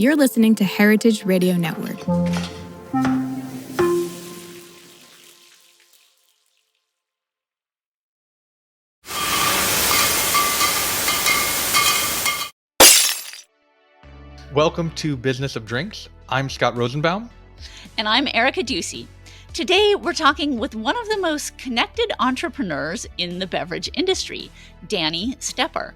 You're listening to Heritage Radio Network. Welcome to Business of Drinks. I'm Scott Rosenbaum. And I'm Erica Ducey. Today, we're talking with one of the most connected entrepreneurs in the beverage industry, Danny Stepper.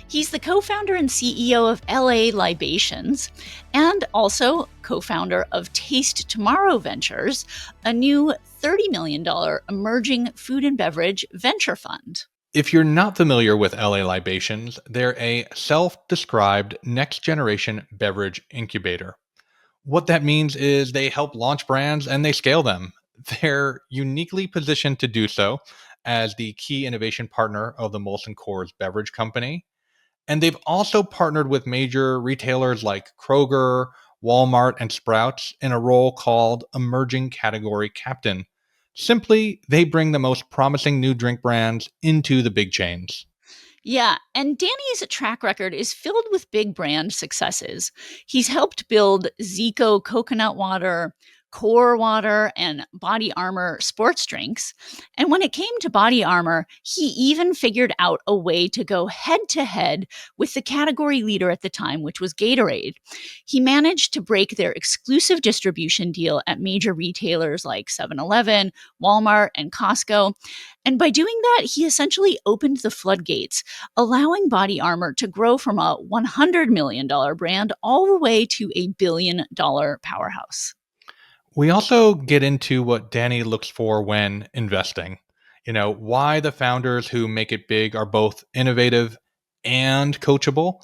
He's the co-founder and CEO of L.A. Libations and also co-founder of Taste Tomorrow Ventures, a new $30 million emerging food and beverage venture fund. If you're not familiar with L.A. Libations, they're a self-described next-generation beverage incubator. What that means is they help launch brands and they scale them. They're uniquely positioned to do so as the key innovation partner of the Molson Coors beverage company. And they've also partnered with major retailers like Kroger, Walmart, and Sprouts in a role called Emerging Category Captain. Simply, they bring the most promising new drink brands into the big chains. Yeah, and Danny's track record is filled with big brand successes. He's helped build Zico coconut water, Core Water, and BodyArmor sports drinks. And when it came to BodyArmor, he even figured out a way to go head to head with the category leader at the time, which was Gatorade. He managed to break their exclusive distribution deal at major retailers like 7-Eleven, Walmart, and Costco. And by doing that, he essentially opened the floodgates, allowing BodyArmor to grow from a $100 million brand all the way to a $1 billion powerhouse. We also get into what Danny looks for when investing. Why the founders who make it big are both innovative and coachable,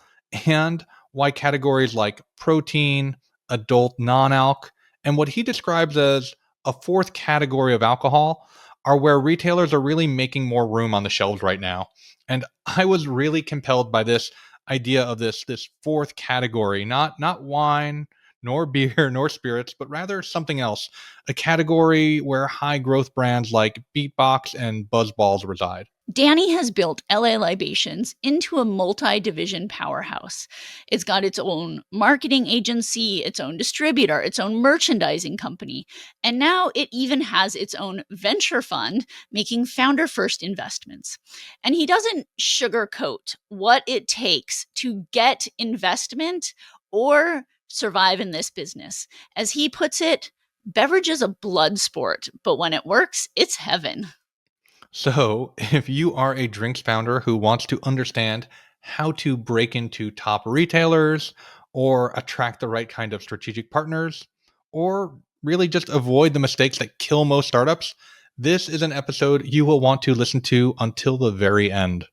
and why categories like protein, adult non-alc, and what he describes as a fourth category of alcohol are where retailers are really making more room on the shelves right now. And I was really compelled by this idea of this fourth category, not wine, nor beer, nor spirits, but rather something else, a category where high growth brands like Beatbox and Buzzballs reside. Danny has built L.A. Libations into a multi-division powerhouse. It's got its own marketing agency, its own distributor, its own merchandising company, and now it even has its own venture fund making founder-first investments. And he doesn't sugarcoat what it takes to get investment or survive in this business. As he puts it, beverage is a blood sport, but when it works, it's heaven. So, if you are a drinks founder who wants to understand how to break into top retailers or attract the right kind of strategic partners, or really just avoid the mistakes that kill most startups, this is an episode you will want to listen to until the very end.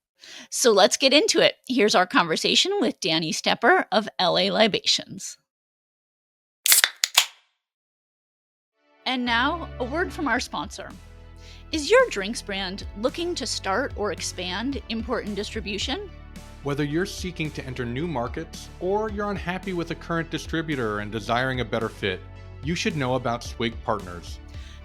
So let's get into it. Here's our conversation with Danny Stepper of L.A. Libations. And now, a word from our sponsor. Is your drinks brand looking to start or expand import and distribution? Whether you're seeking to enter new markets or you're unhappy with a current distributor and desiring a better fit, you should know about Swig Partners.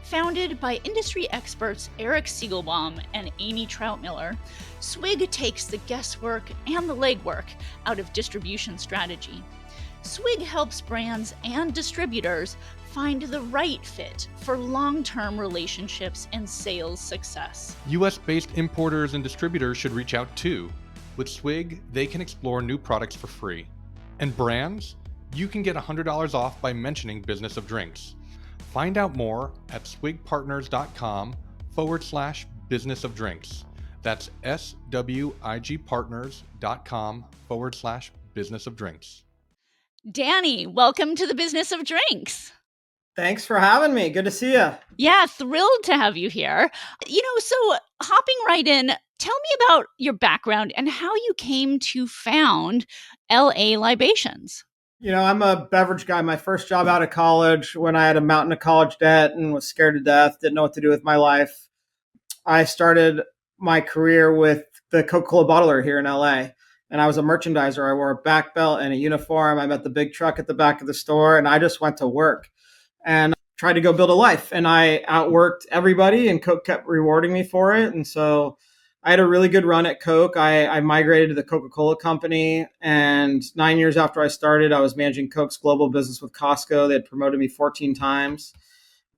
Founded by industry experts Eric Siegelbaum and Amy Troutmiller, Swig takes the guesswork and the legwork out of distribution strategy. Swig helps brands and distributors find the right fit for long-term relationships and sales success. US-based importers and distributors should reach out too. With Swig, they can explore new products for free. And brands, you can get $100 off by mentioning Business of Drinks. Find out more at swigpartners.com/business of drinks. That's swigpartners.com/business of drinks. Danny, welcome to the Business of Drinks. Thanks for having me. Good to see you. Yeah, thrilled to have you here. So hopping right in, tell me about your background and how you came to found L.A. Libations. I'm a beverage guy. My first job out of college, when I had a mountain of college debt and was scared to death, didn't know what to do with my life, I started my career with the Coca-Cola bottler here in LA. And I was a merchandiser. I wore a back belt and a uniform. I met the big truck at the back of the store, and I just went to work and tried to go build a life. And I outworked everybody, and Coke kept rewarding me for it. And so I had a really good run at Coke. I migrated to the Coca-Cola company. And 9 years after I started, I was managing Coke's global business with Costco. They had promoted me 14 times.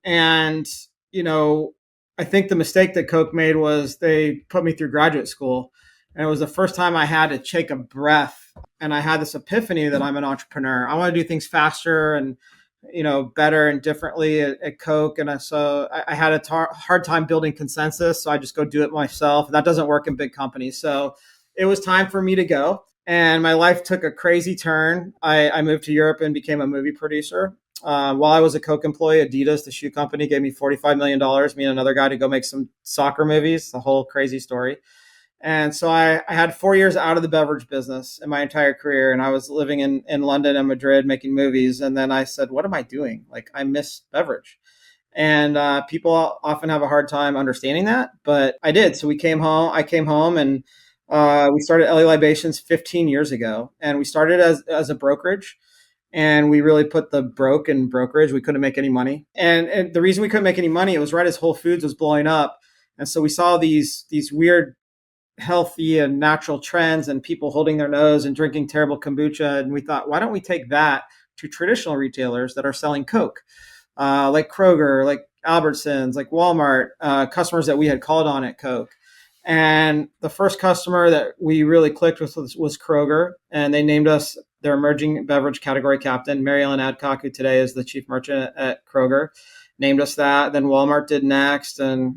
And, you know, I think the mistake that Coke made was they put me through graduate school. And it was the first time I had to take a breath. And I had this epiphany that I'm an entrepreneur. I want to do things faster and, better and differently at Coke. And so I had a hard time building consensus. So I just go do it myself. That doesn't work in big companies. So it was time for me to go. And my life took a crazy turn. I moved to Europe and became a movie producer. While I was a Coke employee, Adidas, the shoe company, gave me $45 million, me and another guy, to go make some soccer movies, the whole crazy story. And so I had 4 years out of the beverage business in my entire career. And I was living in London and Madrid making movies. And then I said, what am I doing? Like, I miss beverage. And people often have a hard time understanding that, but I did. So I came home and we started L.A. Libations 15 years ago. And we started as a brokerage. And we really put the broke in brokerage. We couldn't make any money. And the reason we couldn't make any money, it was right as Whole Foods was blowing up. And so we saw these weird healthy and natural trends and people holding their nose and drinking terrible kombucha. And we thought, why don't we take that to traditional retailers that are selling Coke, like Kroger, like Albertsons, like Walmart, customers that we had called on at Coke. And the first customer that we really clicked with was Kroger, and they named us their emerging beverage category captain. Mary Ellen Adcock, who today is the chief merchant at Kroger, named us that. Then Walmart did next. And,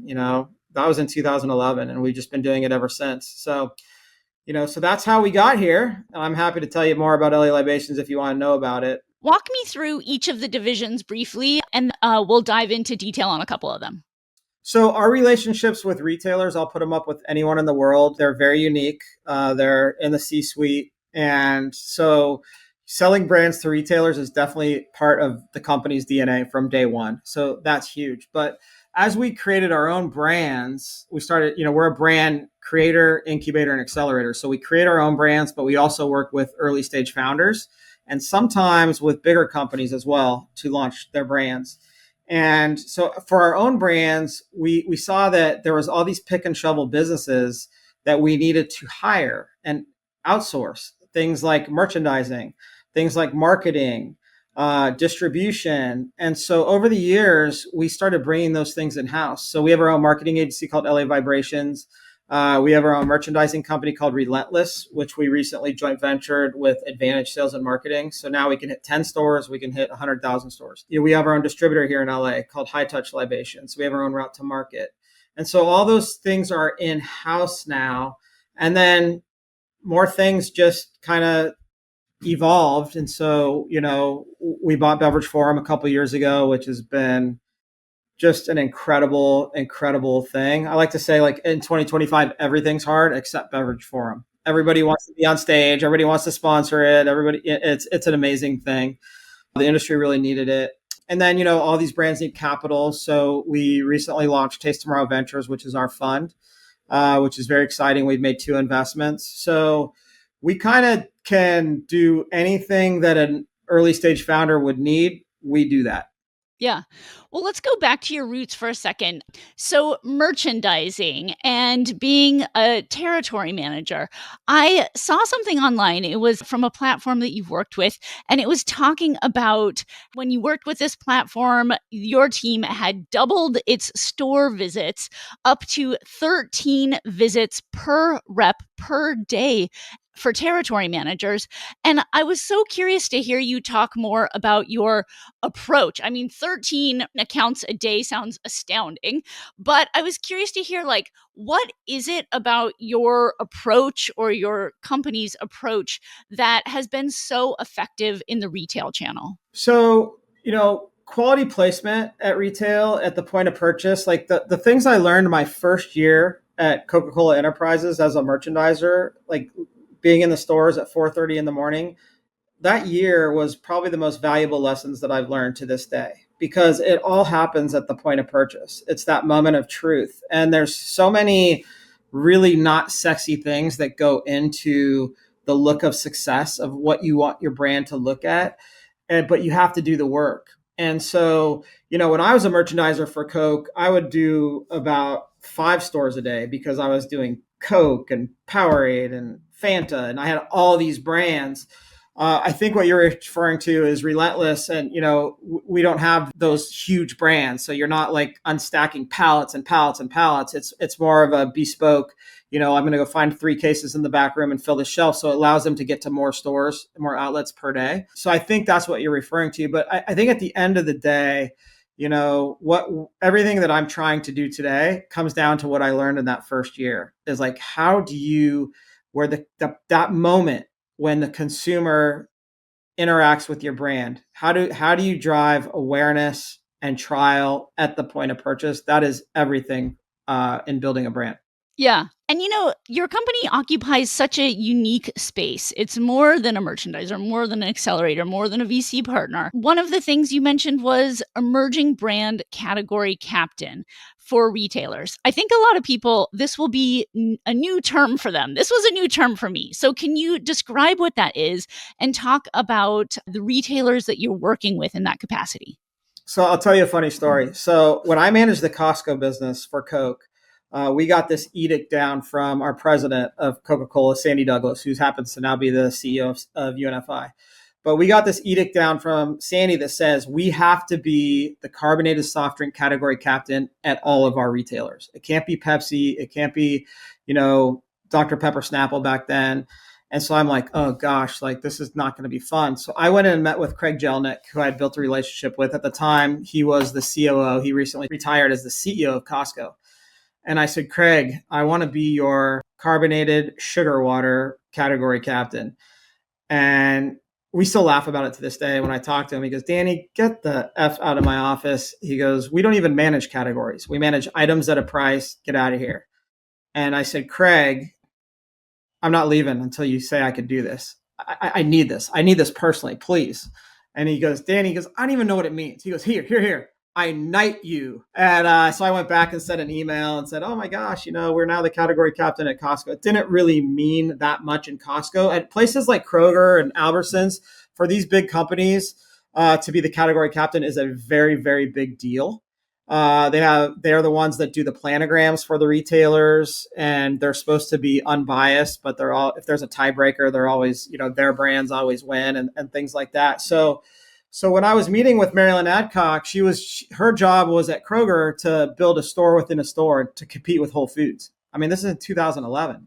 that was in 2011, and we've just been doing it ever since. So, so that's how we got here. And I'm happy to tell you more about LA Libations if you want to know about it. Walk me through each of the divisions briefly, and we'll dive into detail on a couple of them. So our relationships with retailers, I'll put them up with anyone in the world. They're very unique. They're in the C-suite. And so selling brands to retailers is definitely part of the company's DNA from day one. So that's huge. But as we created our own brands, we started, we're a brand creator, incubator, and accelerator. So we create our own brands, but we also work with early stage founders and sometimes with bigger companies as well to launch their brands. And so for our own brands, we saw that there was all these pick and shovel businesses that we needed to hire and outsource things like merchandising, things like marketing, distribution. And so over the years, we started bringing those things in-house. So we have our own marketing agency called L.A. Vibrations. We have our own merchandising company called Relentless, which we recently joint ventured with Advantage Sales and Marketing. So now we can hit 10 stores. We can hit 100,000 stores. We have our own distributor here in LA called High Touch Libations. We have our own route to market. And so all those things are in-house now. And then more things just kind of evolved. And so, we bought Beverage Forum a couple of years ago, which has been just an incredible thing. I like to say, like, in 2025, everything's hard except Beverage Forum. Everybody wants to be on stage. Everybody wants to sponsor it. It's an amazing thing. The industry really needed it. And then, all these brands need capital. So we recently launched Taste Tomorrow Ventures, which is our fund, which is very exciting. We've made 2 investments. So we kind of can do anything that an early stage founder would need. We do that. Yeah. Well, let's go back to your roots for a second. So merchandising and being a territory manager. I saw something online. It was from a platform that you've worked with, and it was talking about when you worked with this platform, your team had doubled its store visits up to 13 visits per rep per day for territory managers. And I was so curious to hear you talk more about your approach. I mean, 13 accounts a day sounds astounding, but I was curious to hear, like, what is it about your approach or your company's approach that has been so effective in the retail channel? So, quality placement at retail at the point of purchase, like the things I learned my first year at Coca-Cola Enterprises as a merchandiser, like being in the stores at 4:30 in the morning, that year was probably the most valuable lessons that I've learned to this day, because it all happens at the point of purchase. It's that moment of truth. And there's so many really not sexy things that go into the look of success of what you want your brand to look at, but you have to do the work. And so, when I was a merchandiser for Coke, I would do about 5 stores a day because I was doing Coke and Powerade and Fanta, and I had all these brands. I think what you're referring to is Relentless, and we don't have those huge brands, so you're not like unstacking pallets and pallets and pallets. It's more of a bespoke. I'm going to go find 3 cases in the back room and fill the shelf, so it allows them to get to more stores, more outlets per day. So I think that's what you're referring to. But I think at the end of the day, what everything that I'm trying to do today comes down to what I learned in that first year is like, how do you, where that moment when the consumer interacts with your brand, how do you drive awareness and trial at the point of purchase? That is everything in building a brand. Yeah. And your company occupies such a unique space. It's more than a merchandiser, more than an accelerator, more than a VC partner. One of the things you mentioned was emerging brand category captain for retailers. I think a lot of people, this will be a new term for them. This was a new term for me. So can you describe what that is and talk about the retailers that you're working with in that capacity? So I'll tell you a funny story. So when I managed the Costco business for Coke, we got this edict down from our president of Coca-Cola, Sandy Douglas, who happens to now be the CEO of UNFI. But we got this edict down from Sandy that says we have to be the carbonated soft drink category captain at all of our retailers. It can't be Pepsi. It can't be, Dr. Pepper Snapple back then. And so I'm like, oh gosh, like this is not going to be fun. So I went in and met with Craig Jelnick, who I had built a relationship with at the time. He was the COO. He recently retired as the CEO of Costco. And I said, Craig, I want to be your carbonated sugar water category captain. And we still laugh about it to this day. When I talk to him, he goes, Danny, get the F out of my office. He goes, we don't even manage categories. We manage items at a price. Get out of here. And I said, Craig, I'm not leaving until you say I could do this. I need this. I need this personally, please. And he goes, Danny, he goes, I don't even know what it means. He goes, here. I knight you. And so I went back and sent an email and said, oh my gosh, we're now the category captain at Costco. It didn't really mean that much in Costco. At places like Kroger and Albertsons, for these big companies, to be the category captain is a very, very big deal. They're the ones that do the planograms for the retailers, and they're supposed to be unbiased, but if there's a tiebreaker, they're always, their brands always win and things like that. So when I was meeting with Marilyn Adcock, her job was at Kroger to build a store within a store to compete with Whole Foods. I mean, this is in 2011.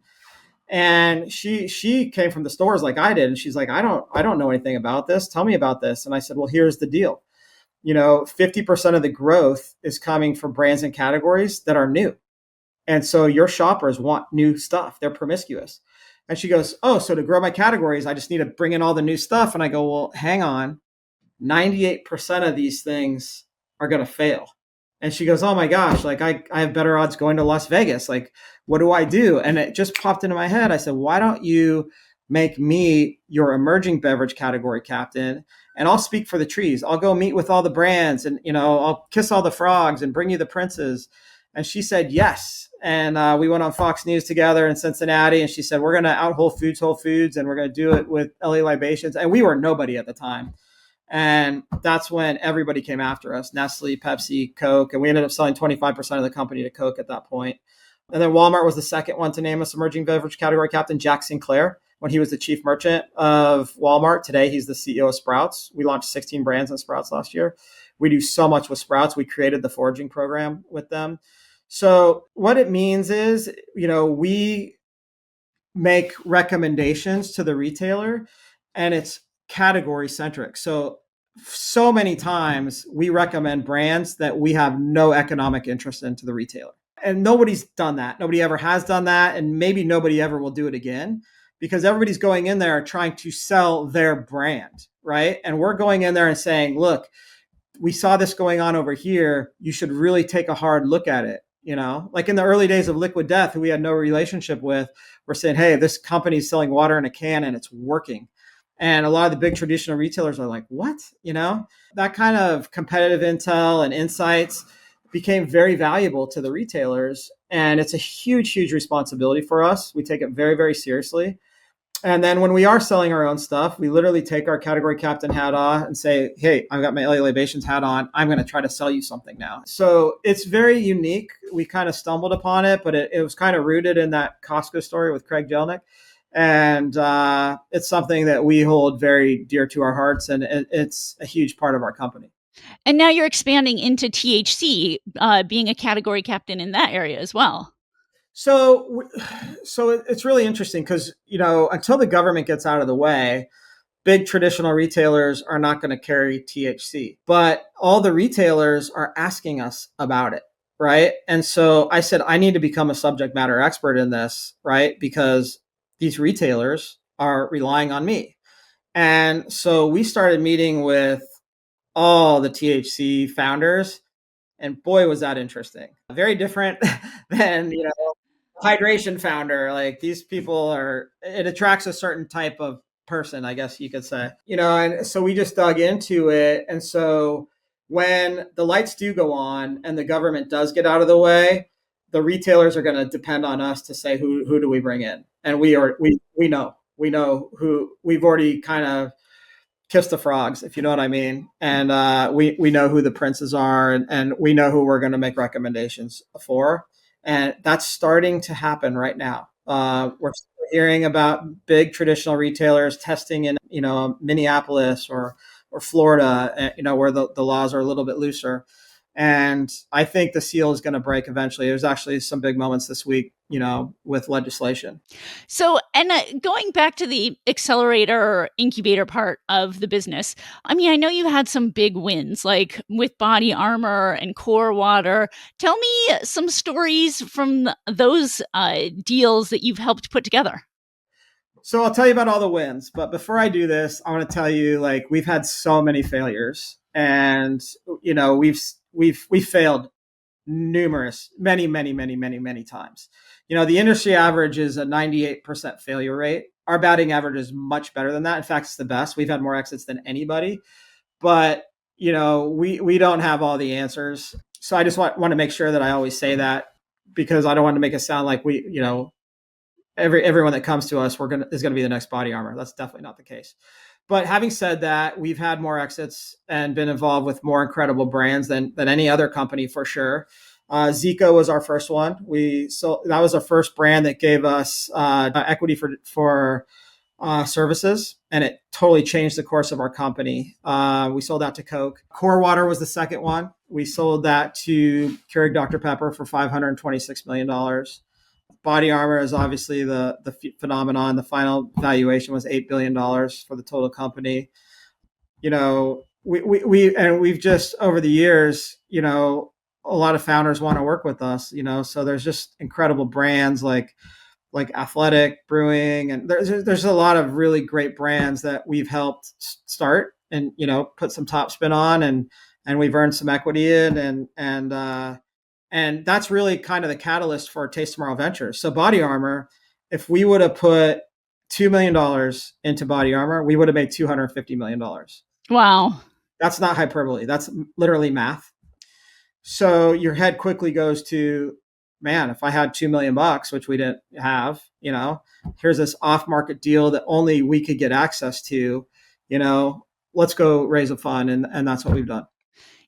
And she came from the stores like I did. And she's like, I don't know anything about this. Tell me about this. And I said, well, here's the deal. 50% of the growth is coming from brands and categories that are new. And so your shoppers want new stuff. They're promiscuous. And she goes, oh, so to grow my categories, I just need to bring in all the new stuff. And I go, well, hang on. 98% of these things are going to fail. And she goes, oh my gosh, like I have better odds going to Las Vegas. Like, what do I do? And it just popped into my head. I said, why don't you make me your emerging beverage category captain? And I'll speak for the trees. I'll go meet with all the brands and, I'll kiss all the frogs and bring you the princes. And she said, yes. And we went on Fox News together in Cincinnati. And she said, we're going to out Whole Foods, and we're going to do it with L.A. Libations. And we were nobody at the time. And that's when everybody came after us, Nestle, Pepsi, Coke. And we ended up selling 25% of the company to Coke at that point. And then Walmart was the second one to name us emerging beverage category captain, Jack Sinclair, when he was the chief merchant of Walmart. Today, he's the CEO of Sprouts. We launched 16 brands in Sprouts last year. We do so much with Sprouts. We created the foraging program with them. So what it means is, we make recommendations to the retailer, and it's category centric. So many times we recommend brands that we have no economic interest in to the retailer. And nobody's done that. Nobody ever has done that. And maybe nobody ever will do it again, because everybody's going in there trying to sell their brand, right? And we're going in there and saying, look, we saw this going on over here. You should really take a hard look at it. Like in the early days of Liquid Death, who we had no relationship with, we're saying, hey, this company's selling water in a can and it's working. And a lot of the big traditional retailers are like, what? That kind of competitive intel and insights became very valuable to the retailers. And it's a huge, huge responsibility for us. We take it very, very seriously. And then when we are selling our own stuff, we literally take our category captain hat on and say, hey, I've got my L.A. Libations hat on. I'm going to try to sell you something now. So it's very unique. We kind of stumbled upon it, but it was kind of rooted in that Costco story with Craig Jelnick. And it's something that we hold very dear to our hearts. And it's a huge part of our company. And now you're expanding into THC, being a category captain in that area as well. So it's really interesting because, until the government gets out of the way, big traditional retailers are not going to carry THC, but all the retailers are asking us about it. Right. And so I said, I need to become a subject matter expert in this, right? Because these retailers are relying on me. And so we started meeting with all the THC founders, and boy, was that interesting. Very different than, hydration founder. Like, these people it attracts a certain type of person, I guess you could say, and so we just dug into it. And so when the lights do go on and the government does get out of the way, the retailers are going to depend on us to say, who do we bring in? And we know who. We've already kind of kiss the frogs, if you know what I mean. And we know who the princes are, and we know who we're going to make recommendations for. And that's starting to happen right now. We're hearing about big traditional retailers testing in, Minneapolis or Florida, where the laws are a little bit looser. And I think the seal is going to break eventually. There's actually some big moments this week, with legislation. So, and going back to the accelerator or incubator part of the business, I mean, I know you had some big wins, like with BodyArmor and Core Water. Tell me some stories from those deals that you've helped put together. So I'll tell you about all the wins, but before I do this, I want to tell you, like, we've had so many failures, and we've failed many times. The industry average is a 98% failure rate. Our batting average is much better than that. In fact, it's the best. We've had more exits than anybody, but we don't have all the answers. So I just want to make sure that I always say that, because I don't want to make it sound like everyone that comes to us is going to be the next BodyArmor. That's definitely not the case. But having said that, we've had more exits and been involved with more incredible brands than any other company, for sure. Zico was our first one. That was our first brand that gave us equity for services, and it totally changed the course of our company. We sold that to Coke. Core Water was the second one. We sold that to Keurig Dr. Pepper for $526 million. BodyArmor is obviously the phenomenon. The final valuation was $8 billion for the total company. We've just, over the years, a lot of founders want to work with us, so there's just incredible brands like Athletic Brewing, and there's a lot of really great brands that we've helped start and, put some top spin on, and we've earned some equity in, and that's really kind of the catalyst for Taste Tomorrow Ventures. So BodyArmor, if we would have put $2 million into BodyArmor, we would have made $250 million. Wow. That's not hyperbole. That's literally math. So your head quickly goes to, man, if I had $2 million, which we didn't have, here's this off-market deal that only we could get access to, let's go raise a fund. And that's what we've done.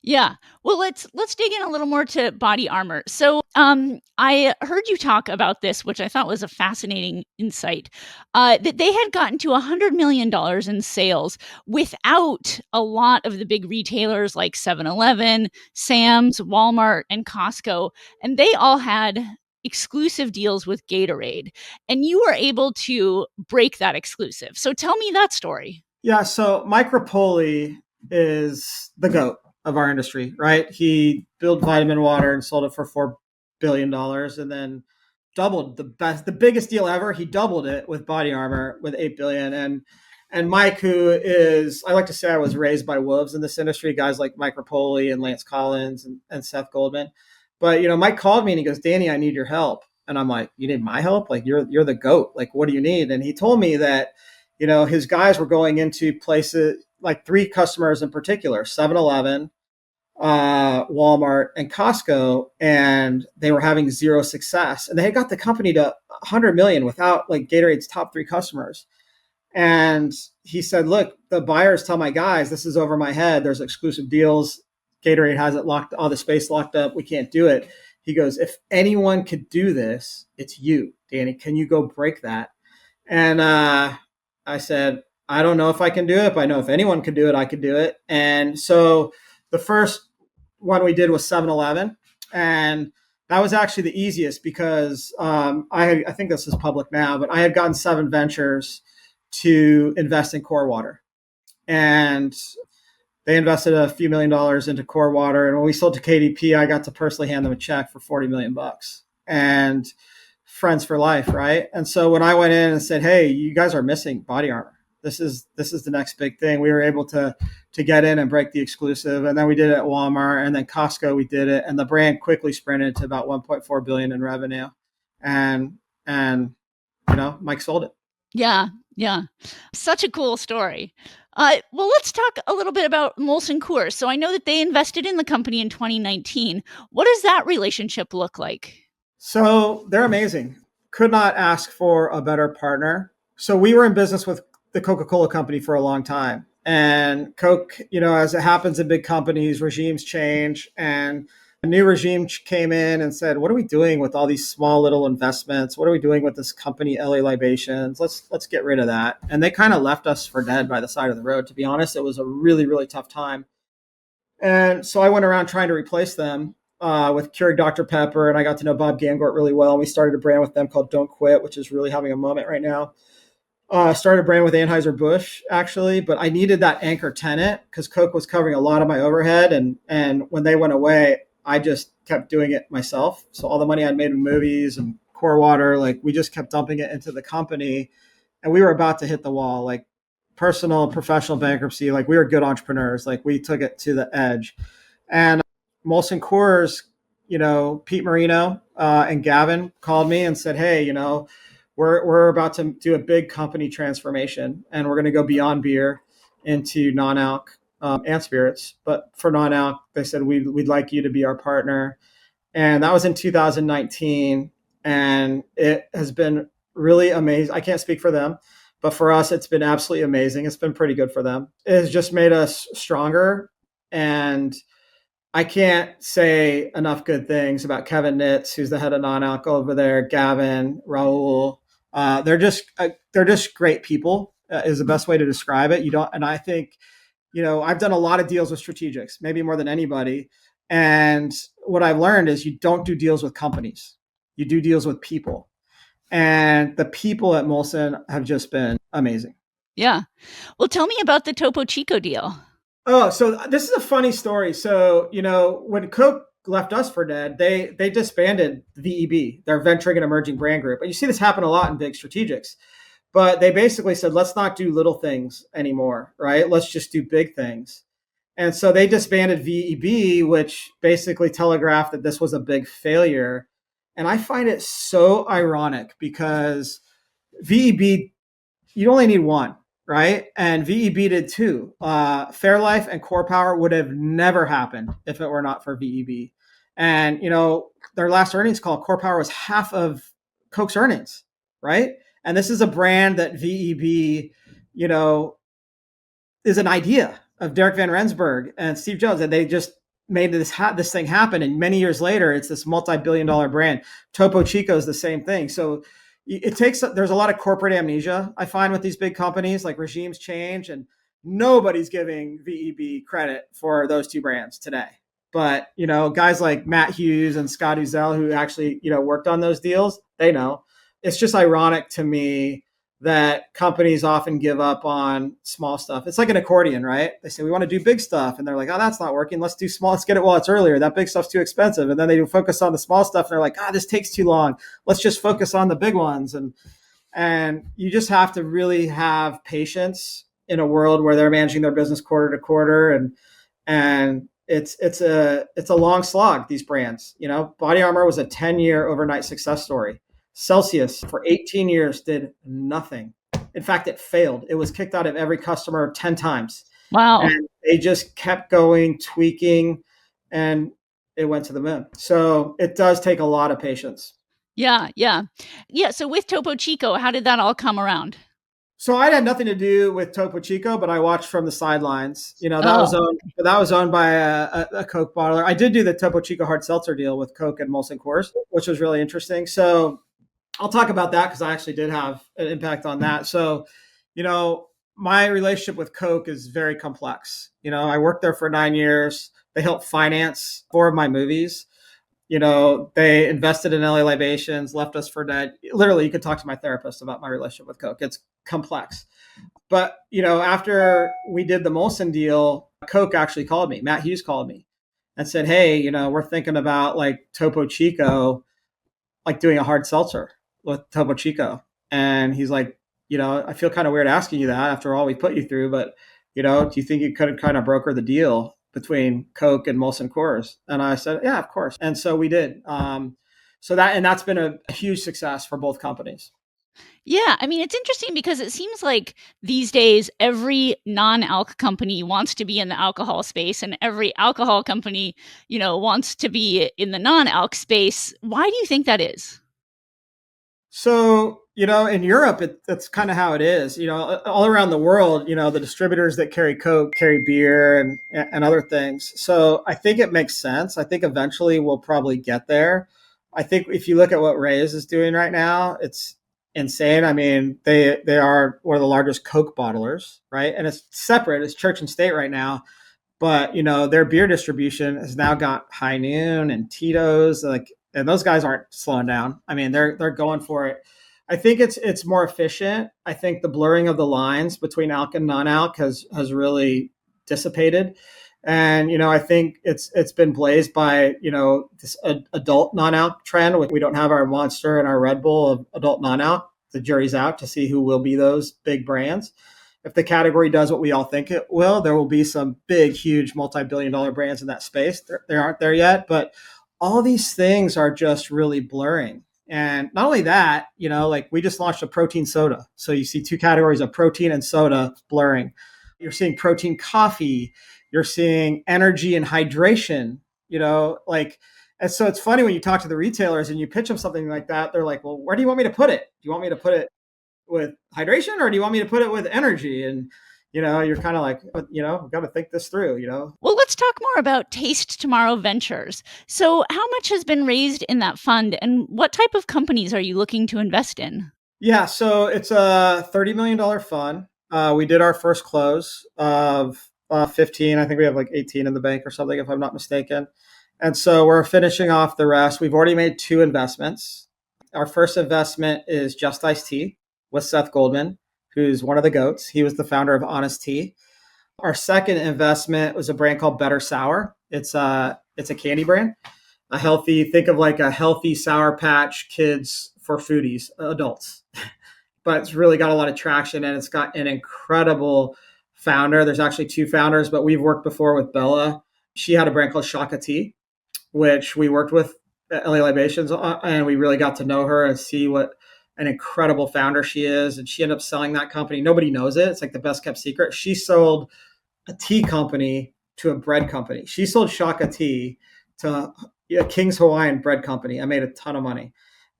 Yeah. Well, let's dig in a little more to BodyArmor. So, I heard you talk about this, which I thought was a fascinating insight, that they had gotten to $100 million in sales without a lot of the big retailers like 7-Eleven, Sam's, Walmart, and Costco. And they all had exclusive deals with Gatorade. And you were able to break that exclusive. So tell me that story. Yeah. So Mike Rapoli is the GOAT of our industry, right? He built Vitamin Water and sold it for $4 billion, and then doubled the biggest deal ever. He doubled it with BodyArmor with $8 billion. And Mike, who is, I like to say, I was raised by wolves in this industry, guys like Mike Rapoli and Lance Collins and Seth Goldman. But, Mike called me and he goes, Danny, I need your help. And I'm like, you need my help? Like, you're the GOAT. Like, what do you need? And he told me that, his guys were going into places, like 3 customers in particular, 7-Eleven, Walmart, and Costco, and they were having zero success. And they had got the company to 100 million without, like, Gatorade's top 3 customers. And he said, look, the buyers tell my guys, this is over my head. There's exclusive deals. Gatorade has it locked, all the space locked up. We can't do it. He goes, if anyone could do this, it's you, Danny. Can you go break that? And I said, I don't know if I can do it, but I know if anyone could do it, I could do it. And so the first one we did was 7-Eleven. And that was actually the easiest because I think this is public now, but I had gotten 7 Ventures to invest in Core Water. And they invested a few $1,000,000 into Core Water. And when we sold to KDP, I got to personally hand them a check for $40 million. And friends for life, right? And so when I went in and said, hey, you guys are missing BodyArmor. This is the next big thing. We were able to get in and break the exclusive. And then we did it at Walmart, and then Costco, we did it. And the brand quickly sprinted to about 1.4 billion in revenue. And Mike sold it. Yeah. Such a cool story. Well, let's talk a little bit about Molson Coors. So I know that they invested in the company in 2019. What does that relationship look like? So they're amazing. Could not ask for a better partner. So we were in business with the Coca-Cola company for a long time. And Coke, as it happens in big companies, regimes change. And a new regime came in and said, what are we doing with all these small little investments? What are we doing with this company, L.A. Libations? Let's get rid of that. And they kind of left us for dead by the side of the road. To be honest, it was a really, really tough time. And so I went around trying to replace them with Keurig Dr. Pepper. And I got to know Bob Gangort really well. And we started a brand with them called Don't Quit, which is really having a moment right now. Started a brand with Anheuser-Busch, actually, but I needed that anchor tenant because Coke was covering a lot of my overhead. And when they went away, I just kept doing it myself. So all the money I'd made in movies and Core Water, we just kept dumping it into the company. And we were about to hit the wall, personal, professional bankruptcy. We were good entrepreneurs. We took it to the edge. And Molson Coors, Pete Marino and Gavin called me and said, hey, we're about to do a big company transformation, and we're going to go beyond beer into non-alc and spirits. But for non-alc, they said, we'd like you to be our partner. And that was in 2019. And it has been really amazing. I can't speak for them, but for us, it's been absolutely amazing. It's been pretty good for them. It has just made us stronger. And I can't say enough good things about Kevin Nitz, who's the head of non-alc over there, Gavin, Raul. They're just great people is the best way to describe it. And I think, I've done a lot of deals with strategics, maybe more than anybody. And what I've learned is you don't do deals with companies. You do deals with people. And the people at Molson have just been amazing. Yeah. Well, tell me about the Topo Chico deal. Oh, so this is a funny story. So, when Coke left us for dead, they disbanded VEB, their venturing and emerging brand group. And you see this happen a lot in big strategics. But they basically said, let's not do little things anymore, right? Let's just do big things. And so they disbanded VEB, which basically telegraphed that this was a big failure. And I find it so ironic because VEB, you only need one, right? And VEB did too. Fairlife and Core Power would have never happened if it were not for VEB. And, their last earnings call, Core Power was half of Coke's earnings, right? And this is a brand that VEB, is an idea of Derek Van Rensburg and Steve Jones. And they just made this thing happen. And many years later, it's this multi-billion-dollar brand. Topo Chico is the same thing. So there's a lot of corporate amnesia, I find, with these big companies. Regimes change, and nobody's giving VEB credit for those two brands today. But, guys like Matt Hughes and Scott Uzel, who actually, worked on those deals, they know. It's just ironic to me that companies often give up on small stuff. It's like an accordion, right? They say, we want to do big stuff. And they're like, oh, that's not working. Let's do small. Let's get it while it's earlier. That big stuff's too expensive. And then they focus on the small stuff. And they're like, this takes too long. Let's just focus on the big ones. And you just have to really have patience in a world where they're managing their business quarter to quarter. And it's a long slog, these brands. BodyArmor was a 10-year overnight success story. Celsius for 18 years did nothing. In fact, it failed. It was kicked out of every customer 10 times. Wow. And they just kept going, tweaking, and it went to the moon. So it does take a lot of patience. Yeah. So with Topo Chico, how did that all come around? So I had nothing to do with Topo Chico, but I watched from the sidelines. Oh, That was owned by a Coke bottler. I did do the Topo Chico hard seltzer deal with Coke and Molson Coors, which was really interesting. So I'll talk about that because I actually did have an impact on that. So, you know, my relationship with Coke is very complex. I worked there for 9 years. They helped finance 4 of my movies. They invested in LA Libations, left us for dead. Literally, you could talk to my therapist about my relationship with Coke. It's complex. But, after we did the Molson deal, Coke actually called me. Matt Hughes called me and said, hey, we're thinking about like Topo Chico, like doing a hard seltzer with Topo Chico. And he's like, I feel kind of weird asking you that after all we put you through, but, do you think you could kind of broker the deal between Coke and Molson Coors? And I said, yeah, of course. And so we did. That's been a huge success for both companies. yeah. I mean, it's interesting because it seems like these days every non-alc company wants to be in the alcohol space, and every alcohol company, wants to be in the non-alc space. Why do you think that is? So, in Europe, that's kind of how it is. All around the world, the distributors that carry Coke carry beer and other things. So I think it makes sense. I think eventually we'll probably get there. I think if you look at what Reyes is doing right now, it's insane. I mean, they are one of the largest Coke bottlers, right? And it's separate. It's church and state right now. But their beer distribution has now got High Noon and Tito's, and those guys aren't slowing down. I mean, they're going for it. I think it's more efficient. I think the blurring of the lines between alc and non-alc has really dissipated. And I think it's been blazed by this adult non-alc trend. We don't have our Monster and our Red Bull of adult non-alc. The jury's out to see who will be those big brands. If the category does what we all think it will, there will be some big, huge, multi-billion-dollar brands in that space. They aren't there yet, but all these things are just really blurring. And not only that, like we just launched a protein soda. So you see 2 categories of protein and soda blurring. You're seeing protein coffee. You're seeing energy and hydration, and so it's funny when you talk to the retailers and you pitch them something like that, they're like, well, where do you want me to put it? Do you want me to put it with hydration, or do you want me to put it with energy? And you're kind of like, we've got to think this through. Well, let's talk more about Taste Tomorrow Ventures. So, how much has been raised in that fund, and what type of companies are you looking to invest in? Yeah, so it's a $30 million fund. We did our first close of 15. I think we have like 18 in the bank or something, if I'm not mistaken. And so we're finishing off the rest. We've already made 2 investments. Our first investment is Just Iced Tea with Seth Goldman, who's one of the GOATs. He was the founder of Honest Tea. Our second investment was a brand called Better Sour. It's a candy brand, think of like a healthy Sour Patch Kids for foodies, adults. But it's really got a lot of traction, and it's got an incredible founder. There's actually 2 founders, but we've worked before with Bella. She had a brand called Shaka Tea, which we worked with at LA Libations, and we really got to know her and see what an incredible founder she is. And she ended up selling that company. Nobody knows it. It's like the best kept secret. She sold a tea company to a bread company. She sold Shaka Tea to a King's Hawaiian bread company. I made a ton of money,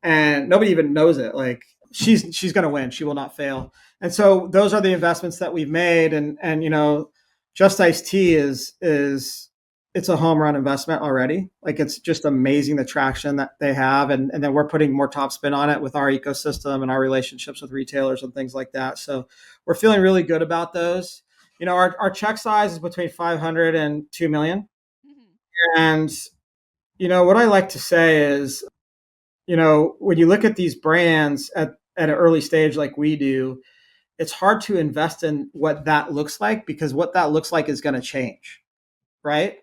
and nobody even knows it. Like she's going to win. She will not fail. And so those are the investments that we've made. And Just Iced Tea is it's a home run investment already. Like it's just amazing the traction that they have. And then we're putting more top spin on it with our ecosystem and our relationships with retailers and things like that. So we're feeling really good about those. Our check size is between 500 and 2 million. And, what I like to say is, when you look at these brands at an early stage like we do, it's hard to invest in what that looks like, because what that looks like is going to change, right?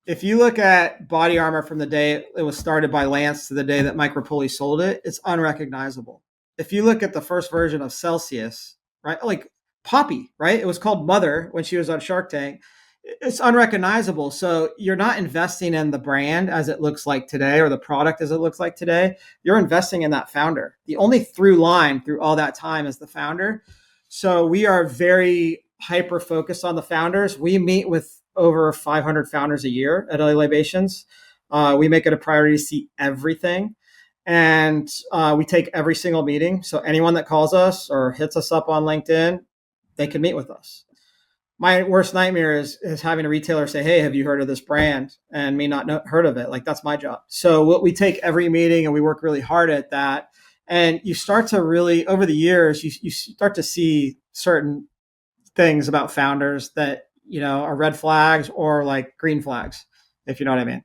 If you look at BodyArmor from the day it was started by Lance to the day that Mike Rapoli sold it, it's unrecognizable. If you look at the first version of Celsius, right, like Poppy, right? It was called Mother when she was on Shark Tank. It's unrecognizable. So you're not investing in the brand as it looks like today, or the product as it looks like today. You're investing in that founder. The only through line through all that time is the founder. So we are very hyper focused on the founders. We meet with over 500 founders a year at LA Libations. We make it a priority to see everything. And we take every single meeting. So anyone that calls us or hits us up on LinkedIn, they can meet with us. My worst nightmare is having a retailer say, "Hey, have you heard of this brand?" and me not heard of it. Like, that's my job. So we take every meeting and we work really hard at that. And you start to really, over the years, you start to see certain things about founders that, are red flags or like green flags, if you know what I mean.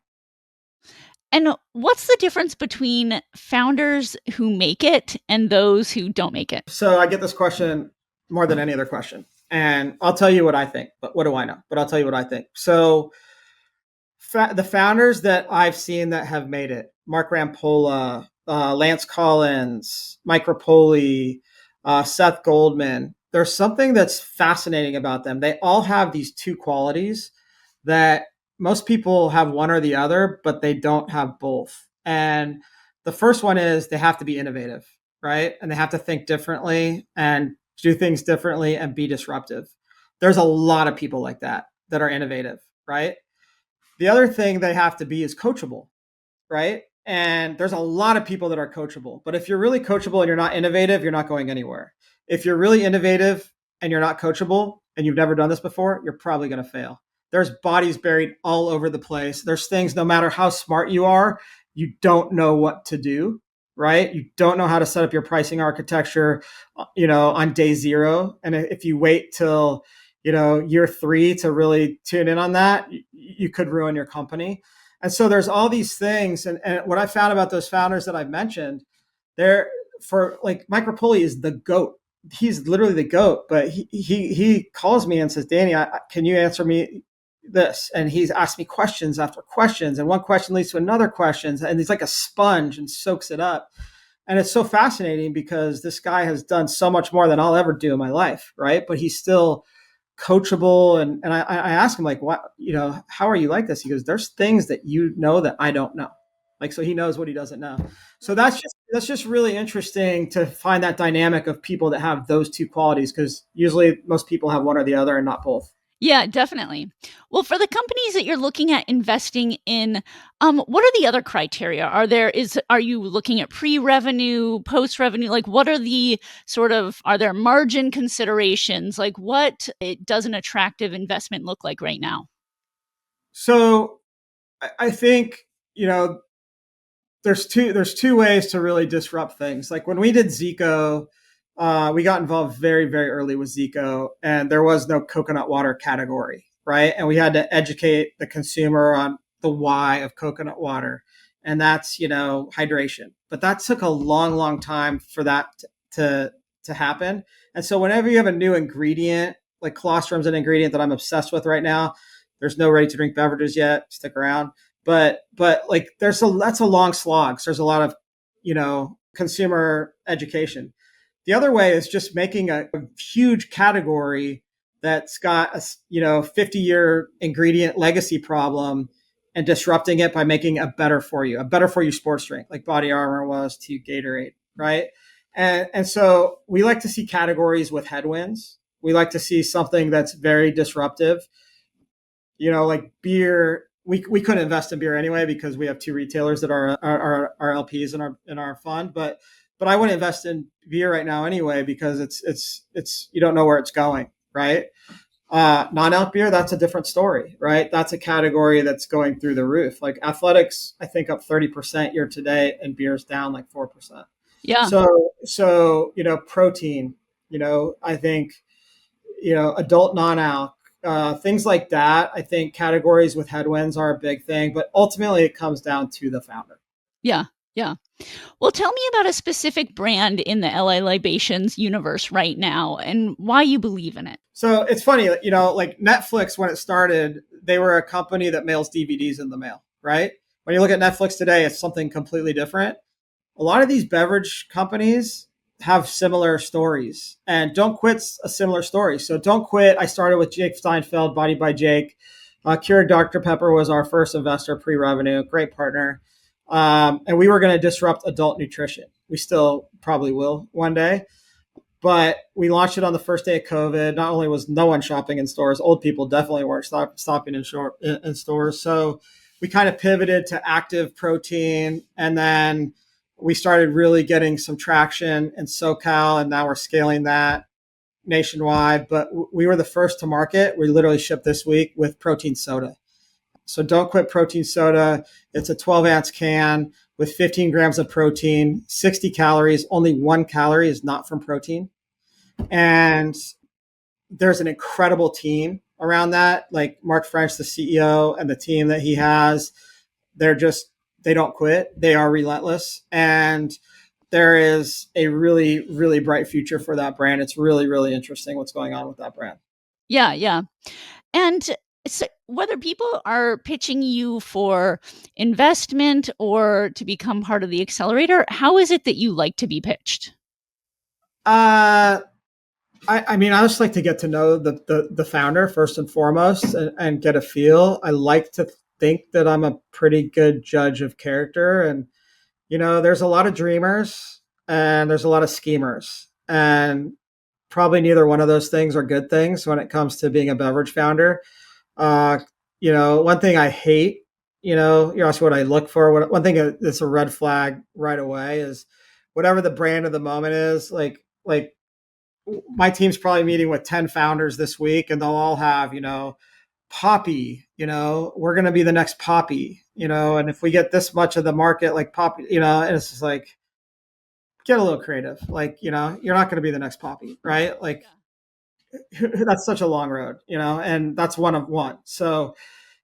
And what's the difference between founders who make it and those who don't make it? So I get this question more than any other question. And I'll tell you what I think, but what do I know? But I'll tell you what I think. So the founders that I've seen that have made it, Mark Rampolla, Lance Collins, Mike Rapoli, Seth Goldman, there's something that's fascinating about them. They all have these two qualities that most people have one or the other, but they don't have both. And the first one is they have to be innovative, right? And they have to think differently and do things differently and be disruptive. There's a lot of people like that are innovative, right? The other thing they have to be is coachable, right? And there's a lot of people that are coachable. But if you're really coachable and you're not innovative, you're not going anywhere. If you're really innovative and you're not coachable and you've never done this before, you're probably going to fail. There's bodies buried all over the place. There's things, no matter how smart you are, you don't know what to do, right? You don't know how to set up your pricing architecture, on day zero. And if you wait till, year 3 to really tune in on that, you could ruin your company. And so there's all these things. And what I found about those founders that I've mentioned, they're, for like, Mike Rapoli is the GOAT. He's literally the GOAT, but he calls me and says, "Danny, can you answer me this?" And he's asked me questions after questions, and one question leads to another question, and he's like a sponge and soaks it up. And it's so fascinating because this guy has done so much more than I'll ever do in my life, right? But he's still coachable. And I ask him, like, what, how are you like this? He goes, "There's things that that I don't know." Like, so he knows what he doesn't know. So that's just really interesting to find that dynamic of people that have those two qualities, because usually most people have one or the other and not both. Yeah, definitely. Well, for the companies that you're looking at investing in, what are the other criteria? Are you looking at pre-revenue, post-revenue? Like, what are are there margin considerations? Like, does an attractive investment look like right now? So I think, there's two ways to really disrupt things. Like when we did Zico, we got involved very, very early with Zico, and there was no coconut water category, right? And we had to educate the consumer on the why of coconut water, and that's hydration. But that took a long, long time for that to happen. And so whenever you have a new ingredient, like colostrum's an ingredient that I'm obsessed with right now. There's no ready to drink beverages yet. Stick around. But like that's a long slog. So there's a lot of, consumer education. The other way is just making a huge category that's got a 50-year ingredient legacy problem and disrupting it by making a better for you sports drink, like BodyArmor was to Gatorade, right? And so we like to see categories with headwinds. We like to see something that's very disruptive. Like beer, we couldn't invest in beer anyway because we have two retailers that are our LPs in our fund. But I wouldn't invest in beer right now anyway because it's you don't know where it's going, right? Non-alc beer, that's a different story, right? That's a category that's going through the roof. Like athletics, I think up 30% year to date, and beer's down like 4%. Yeah. So protein, I think adult non-alc. Things like that. I think categories with headwinds are a big thing, but ultimately it comes down to the founder. Yeah. Yeah. Well, tell me about a specific brand in the L.A. Libations universe right now and why you believe in it. So it's funny, like Netflix, when it started, they were a company that mails DVDs in the mail, right? When you look at Netflix today, it's something completely different. A lot of these beverage companies have similar stories, and Don't Quit's a similar story. So Don't Quit, I started with Jake Steinfeld, Body by Jake. Keurig Dr. Pepper was our first investor, pre-revenue, great partner. And we were going to disrupt adult nutrition. We still probably will one day, but we launched it on the first day of COVID. Not only was no one shopping in stores, old people definitely weren't stopping in stores. So we kind of pivoted to active protein, and then We started really getting some traction in SoCal, and now we're scaling that nationwide. But we were the first to market. We literally shipped this week with protein soda. So don't quit protein soda. It's a 12-ounce can with 15 grams of protein, 60 calories. Only 1 calorie is not from protein. And there's an incredible team around that. Like Mark French, the CEO, and the team that he has, they don't quit. They are relentless. And there is a really, really bright future for that brand. It's really, really interesting what's going on with that brand. Yeah, yeah. And so whether people are pitching you for investment or to become part of the accelerator, how is it that you like to be pitched? I mean, I just like to get to know the founder first and foremost, and get a feel. I like to think that I'm a pretty good judge of character. And, there's a lot of dreamers and there's a lot of schemers. And probably neither one of those things are good things when it comes to being a beverage founder. One thing I hate, you're asking what I look for. One thing that's a red flag right away is whatever the brand of the moment is. Like my team's probably meeting with 10 founders this week, and they'll all have, Poppy, we're going to be the next Poppy, and if we get this much of the market, like Poppy, and it's just like, get a little creative. Like, you're not going to be the next Poppy, right? Like, that's such a long road, and that's one of one. So,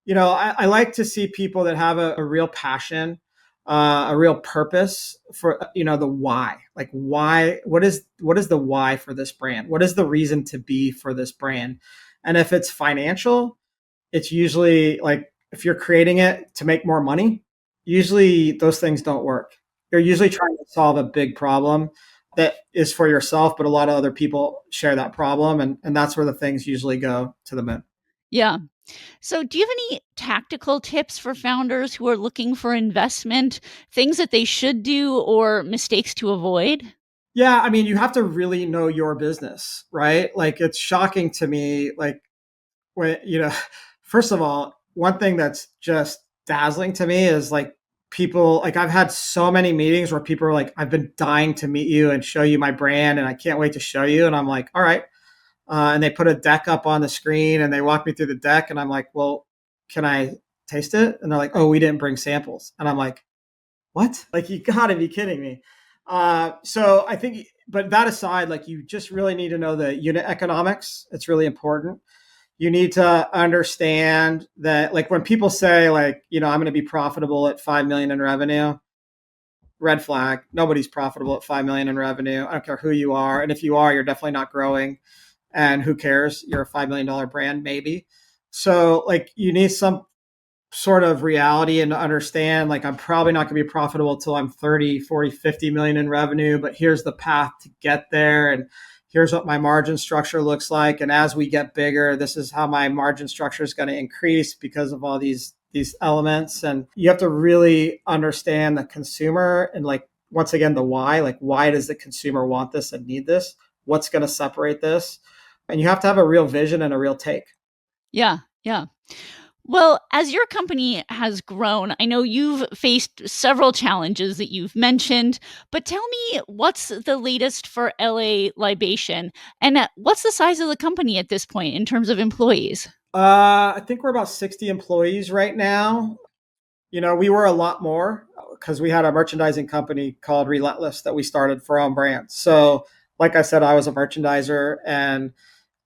I like to see people that have a real passion, a real purpose for, the why. Like, why, what is the why for this brand? What is the reason to be for this brand? And if it's financial, it's usually like, if you're creating it to make more money, usually those things don't work. You're usually trying to solve a big problem that is for yourself, but a lot of other people share that problem. And that's where the things usually go to the moon. Yeah. So, do you have any tactical tips for founders who are looking for investment, things that they should do or mistakes to avoid? Yeah. I mean, you have to really know your business, right? Like, it's shocking to me, like, when, first of all, one thing that's just dazzling to me is like, people, like, I've had so many meetings where people are like, I've been dying to meet you and show you my brand, and I can't wait to show you. And I'm like, all right. And they put a deck up on the screen and they walk me through the deck, and I'm like, well, can I taste it? And they're like, oh, we didn't bring samples. And I'm like, what? Like, you gotta be kidding me. So I think, but that aside, like, you just really need to know the unit economics. It's really important. You need to understand that, like, when people say, like, I'm going to be profitable at 5 million in revenue, red flag. Nobody's profitable at 5 million in revenue. I don't care who you are. And if you are, you're definitely not growing. And who cares? You're a $5 million brand, maybe. So, like, you need some sort of reality and to understand, like, I'm probably not going to be profitable till I'm 30, 40, 50 million in revenue, but here's the path to get there. And here's what my margin structure looks like. And as we get bigger, this is how my margin structure is going to increase because of all these elements. And you have to really understand the consumer and, like, once again, the why. Like, why does the consumer want this and need this? What's going to separate this? And you have to have a real vision and a real take. Yeah, yeah. Well, as your company has grown, I know you've faced several challenges that you've mentioned, but tell me, what's the latest for LA Libation, and what's the size of the company at this point in terms of employees? I think we're about 60 employees right now. We were a lot more because we had a merchandising company called Relentless that we started for our own brand. So, like I said, I was a merchandiser, and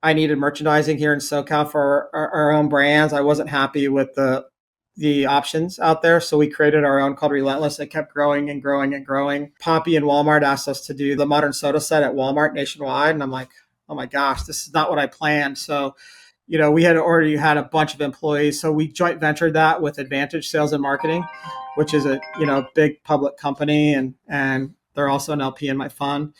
I needed merchandising here in SoCal for our own brands. I wasn't happy with the options out there, so we created our own called Relentless. It kept growing and growing and growing. Poppy and Walmart asked us to do the modern soda set at Walmart nationwide, and I'm like, oh my gosh, this is not what I planned. So, we had already had a bunch of employees, so we joint ventured that with Advantage Sales and Marketing, which is a big public company, and they're also an LP in my fund.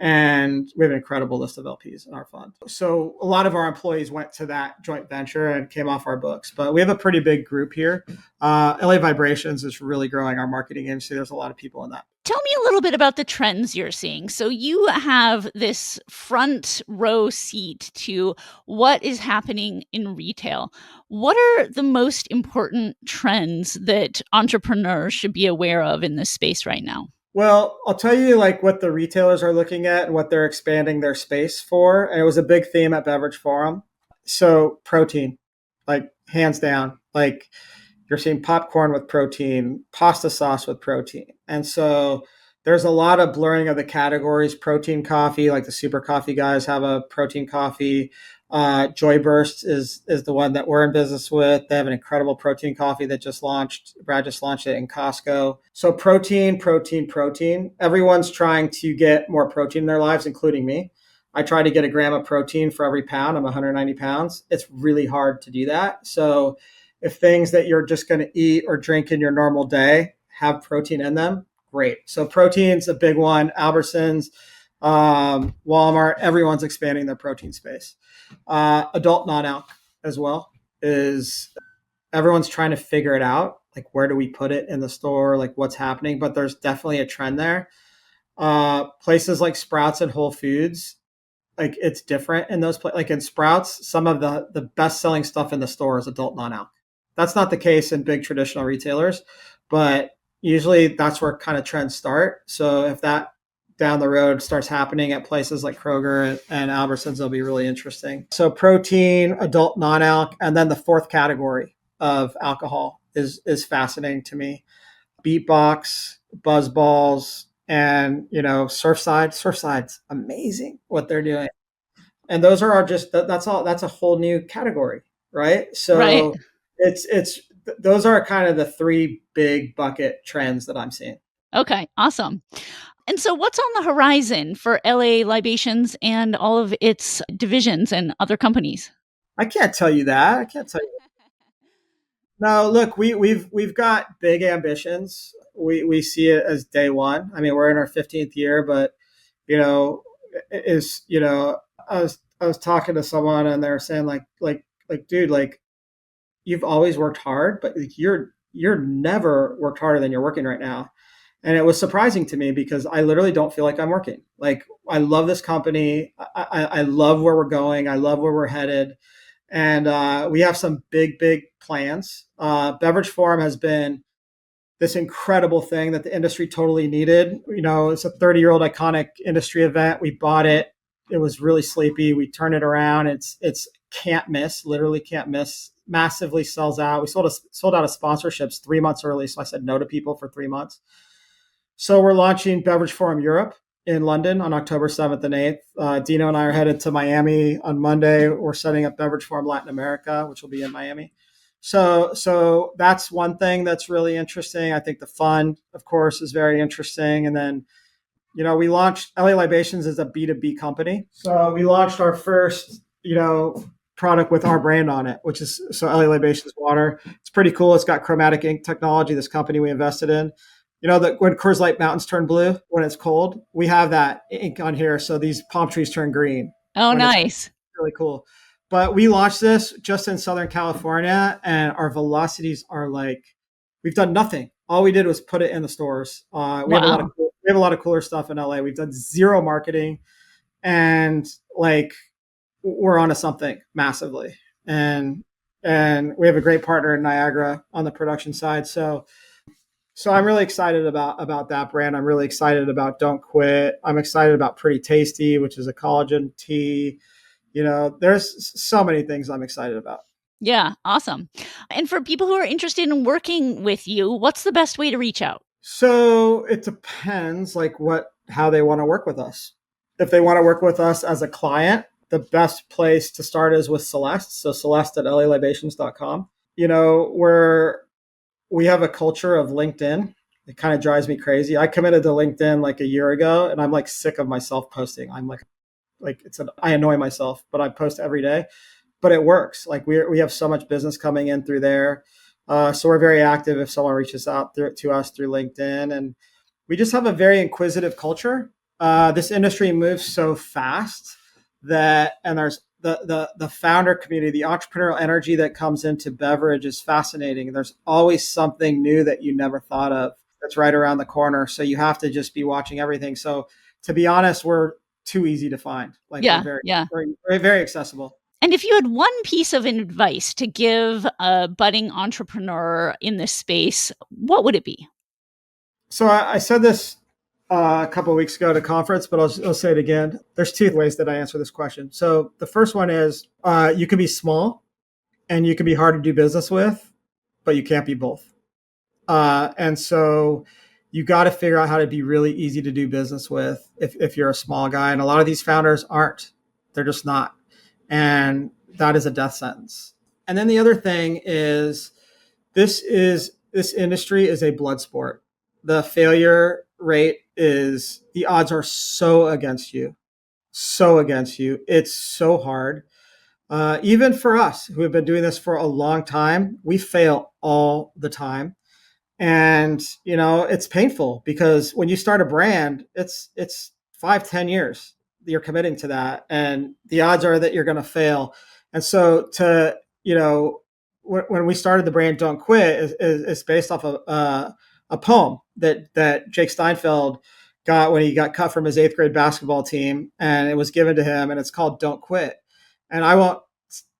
And we have an incredible list of LPs in our fund. So a lot of our employees went to that joint venture and came off our books. But we have a pretty big group here. LA Vibrations is really growing our marketing agency. There's a lot of people in that. Tell me a little bit about the trends you're seeing. So you have this front row seat to what is happening in retail. What are the most important trends that entrepreneurs should be aware of in this space right now? Well, I'll tell you like what the retailers are looking at and what they're expanding their space for. And it was a big theme at Beverage Forum. So protein, like hands down, like you're seeing popcorn with protein, pasta sauce with protein. And so there's a lot of blurring of the categories. Protein coffee, like the super coffee guys have a protein coffee. Joy Burst is the one that we're in business with. They have an incredible protein coffee that just launched. Brad just launched it in Costco. So protein, protein, protein. Everyone's trying to get more protein in their lives, including me. I try to get a gram of protein for every pound. I'm 190 pounds. It's really hard to do that. So if things that you're just going to eat or drink in your normal day have protein in them, great. So protein's a big one. Albertsons, Walmart, everyone's expanding their protein space. Adult non-alc as well is everyone's trying to figure it out. Like where do we put it in the store? Like what's happening? But there's definitely a trend there. Places like Sprouts and Whole Foods, like it's different in those places. Like in Sprouts, some of the best selling stuff in the store is adult non-alc. That's not the case in big traditional retailers, but usually that's where kind of trends start. So if that down the road starts happening at places like Kroger and Albertsons, it'll be really interesting. So protein, adult non-alc, and then the fourth category of alcohol is fascinating to me. Beatbox, buzz balls, and Surfside's amazing what they're doing. And those are just that's all that's a whole new category, right? Right. So it's those are kind of the three big bucket trends that I'm seeing. Okay, awesome. And so what's on the horizon for LA Libations and all of its divisions and other companies? I can't tell you that. I can't tell you. No, look, we've got big ambitions. We see it as day one. I mean, we're in our 15th year, but you know, is I was talking to someone and they were saying like dude, like you've always worked hard, but like, you're never worked harder than you're working right now. And it was surprising to me because I literally don't feel like I'm working. Like I love this company. I love where we're going. I love where we're headed. And we have some big plans. Beverage Forum has been this incredible thing that the industry totally needed. It's a 30-year-old iconic industry event. We bought it. It was really sleepy. We turned it around. It's can't miss, literally can't miss. Massively sells out. We sold out of sponsorships 3 months early. So I said no to people for 3 months. So we're launching Beverage Forum Europe in London on October 7th and 8th. Dino and I are headed to Miami on Monday. We're setting up Beverage Forum Latin America, which will be in Miami. So that's one thing that's really interesting. I think the fund, of course, is very interesting. And then, we launched LA Libations as a B2B company. So we launched our first, product with our brand on it, which is LA Libations water. It's pretty cool. It's got chromatic ink technology, this company we invested in. That when Coors Light mountains turn blue when it's cold, we have that ink on here. So these palm trees turn green. Oh, nice. Really cool. But we launched this just in Southern California and our velocities are like, we've done nothing. All we did was put it in the stores. We have a lot of cooler stuff in LA. We've done zero marketing and like we're onto something massively. And we have a great partner in Niagara on the production side. So I'm really excited about that brand. I'm really excited about Don't Quit. I'm excited about Pretty Tasty, which is a collagen tea. There's so many things I'm excited about. Yeah, awesome. And for people who are interested in working with you, what's the best way to reach out? So it depends how they want to work with us. If they want to work with us as a client, the best place to start is with Celeste. So Celeste at lalibations.com. We have a culture of LinkedIn. It kind of drives me crazy. I committed to LinkedIn like a year ago and I'm like sick of myself posting. I'm like I annoy myself, but I post every day, but it works. Like we have so much business coming in through there. So we're very active if someone reaches out to us through LinkedIn, and we just have a very inquisitive culture. This industry moves so fast and there's the founder community, the entrepreneurial energy that comes into beverage is fascinating. There's always something new that you never thought of that's right around the corner. So you have to just be watching everything. So to be honest, we're too easy to find. Like we're very, very accessible. And if you had one piece of advice to give a budding entrepreneur in this space, what would it be? So I said this a couple of weeks ago at a conference, but I'll say it again. There's two ways that I answer this question. So the first one is you can be small and you can be hard to do business with, but you can't be both. And so you got to figure out how to be really easy to do business with if you're a small guy. And a lot of these founders aren't. They're just not. And that is a death sentence. And then the other thing is this industry is a blood sport. The failure rate is, the odds are so against you. So against you. It's so hard. Even for us who have been doing this for a long time, we fail all the time. And, it's painful because when you start a brand, it's 5-10 years you're committing to that. And the odds are that you're going to fail. And so when we started the brand Don't Quit is based off of a poem that Jake Steinfeld got when he got cut from his 8th grade basketball team, and it was given to him, and it's called Don't Quit. And I won't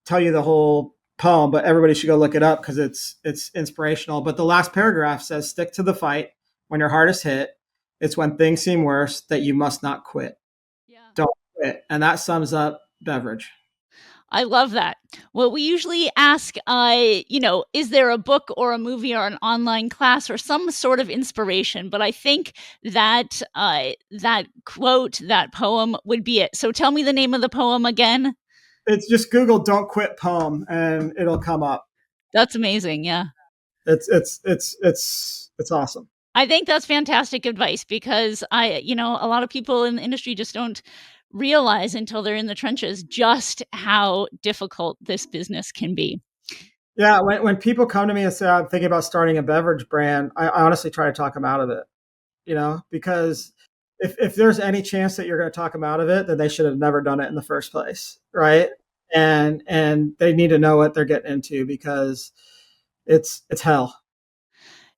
tell you the whole poem, but everybody should go look it up because it's inspirational. But the last paragraph says, stick to the fight when your heart is hit. It's when things seem worse that you must not quit. Yeah. Don't quit. And that sums up Beverage. I love that. Well, we usually ask, is there a book or a movie or an online class or some sort of inspiration? But I think that that quote, that poem would be it. So tell me the name of the poem again. It's just Google "Don't Quit" poem and it'll come up. That's amazing. Yeah. It's awesome. I think that's fantastic advice because a lot of people in the industry just don't realize until they're in the trenches just how difficult this business can be. Yeah. When people come to me and say, I'm thinking about starting a beverage brand, I honestly try to talk them out of it, because if there's any chance that you're going to talk them out of it, then they should have never done it in the first place. Right. And they need to know what they're getting into because it's hell.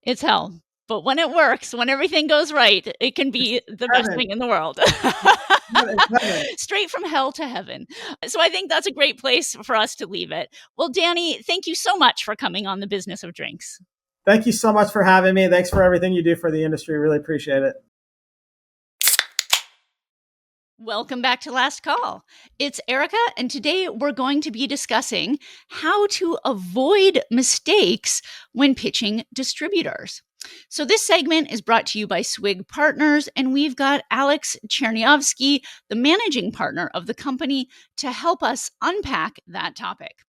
It's hell. But when it works, when everything goes right, it can be the best thing in the world. Straight from hell to heaven. So I think that's a great place for us to leave it. Well, Danny, thank you so much for coming on the Business of Drinks. Thank you so much for having me. Thanks for everything you do for the industry. Really appreciate it. Welcome back to Last Call. It's Erica, and today we're going to be discussing how to avoid mistakes when pitching distributors. So this segment is brought to you by Swig Partners, and we've got Alex Cherniavsky, the managing partner of the company, to help us unpack that topic.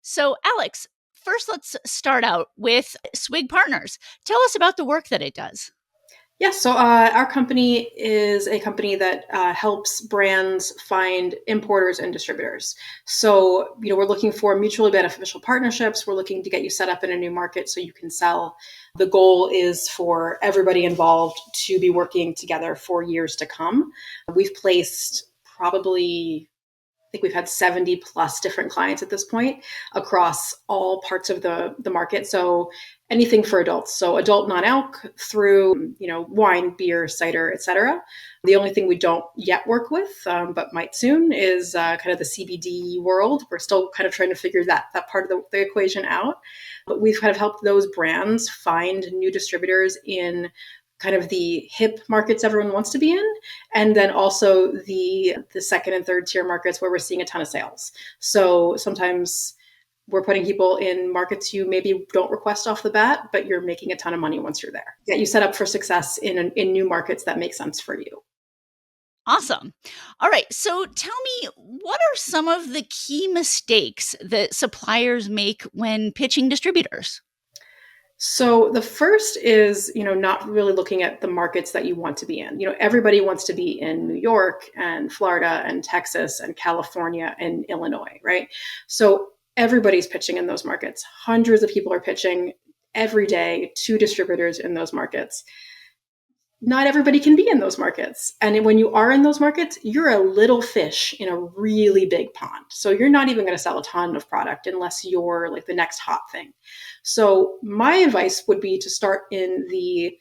So Alex, first let's start out with Swig Partners. Tell us about the work that it does. Yeah, so our company is a company that helps brands find importers and distributors. So, we're looking for mutually beneficial partnerships. We're looking to get you set up in a new market so you can sell. The goal is for everybody involved to be working together for years to come. We've placed probably, I think we've had 70 plus different clients at this point across all parts of the market. So anything for adults. So adult non-alc through, wine, beer, cider, etc. The only thing we don't yet work with, but might soon, is kind of the CBD world. We're still kind of trying to figure that part of the equation out. But we've kind of helped those brands find new distributors in kind of the hip markets everyone wants to be in, and then also the second and third tier markets where we're seeing a ton of sales. So sometimes we're putting people in markets you maybe don't request off the bat, but you're making a ton of money once you're there. Get you set up for success in new markets that make sense for you. Awesome. All right. So tell me, what are some of the key mistakes that suppliers make when pitching distributors? So the first is, not really looking at the markets that you want to be in. Everybody wants to be in New York and Florida and Texas and California and Illinois, right? So everybody's pitching in those markets. Hundreds of people are pitching every day to distributors in those markets. Not everybody can be in those markets. And when you are in those markets, you're a little fish in a really big pond. So you're not even going to sell a ton of product unless you're like the next hot thing. So my advice would be to start in the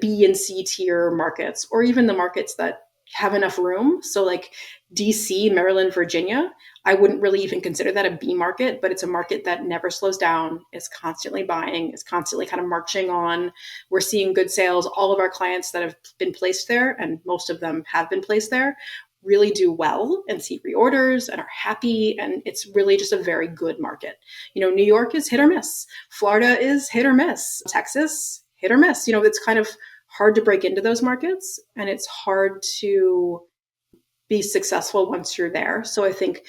B and C tier markets, or even the markets that have enough room. So like DC, Maryland, Virginia, I wouldn't really even consider that a B market, but it's a market that never slows down, is constantly buying, is constantly kind of marching on. We're seeing good sales. All of our clients that have been placed there, and most of them have been placed there, really do well and see reorders and are happy. And it's really just a very good market. New York is hit or miss. Florida is hit or miss. Texas, hit or miss. It's kind of hard to break into those markets, and it's hard to be successful once you're there. So I think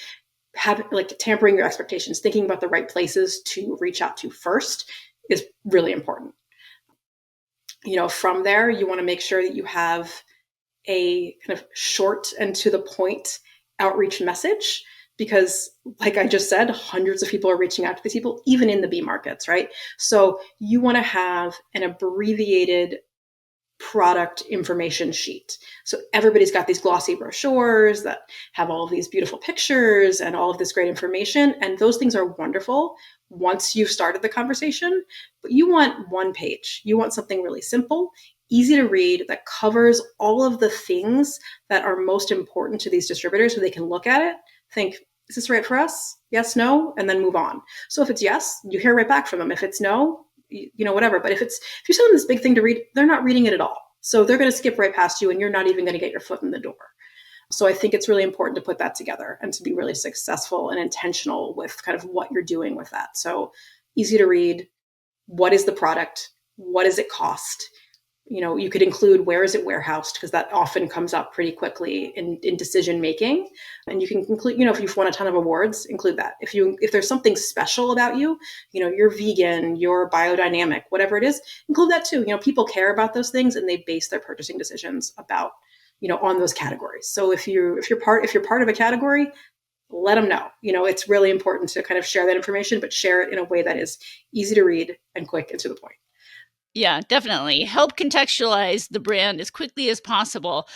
tampering your expectations, thinking about the right places to reach out to first is really important. From there, you want to make sure that you have a kind of short and to the point outreach message, because like I just said, hundreds of people are reaching out to these people, even in the B markets, right? So you want to have an abbreviated product information sheet. So everybody's got these glossy brochures that have all of these beautiful pictures and all of this great information. And those things are wonderful once you've started the conversation, but you want one page. You want something really simple, easy to read, that covers all of the things that are most important to these distributors, so they can look at it, think, is this right for us? Yes, no, and then move on. So if it's yes, you hear right back from them. If it's no, whatever. But if you send them this big thing to read, they're not reading it at all. So they're going to skip right past you, and you're not even going to get your foot in the door. So I think it's really important to put that together and to be really successful and intentional with kind of what you're doing with that. So easy to read. What is the product? What does it cost? You could include, where is it warehoused? Because that often comes up pretty quickly in decision making. And you can include, if you've won a ton of awards, include that. If there's something special about you, you're vegan, you're biodynamic, whatever it is, include that too. People care about those things, and they base their purchasing decisions about, on those categories. So if you're part of a category, let them know. It's really important to kind of share that information, but share it in a way that is easy to read and quick and to the point. Yeah, definitely. Help contextualize the brand as quickly as possible.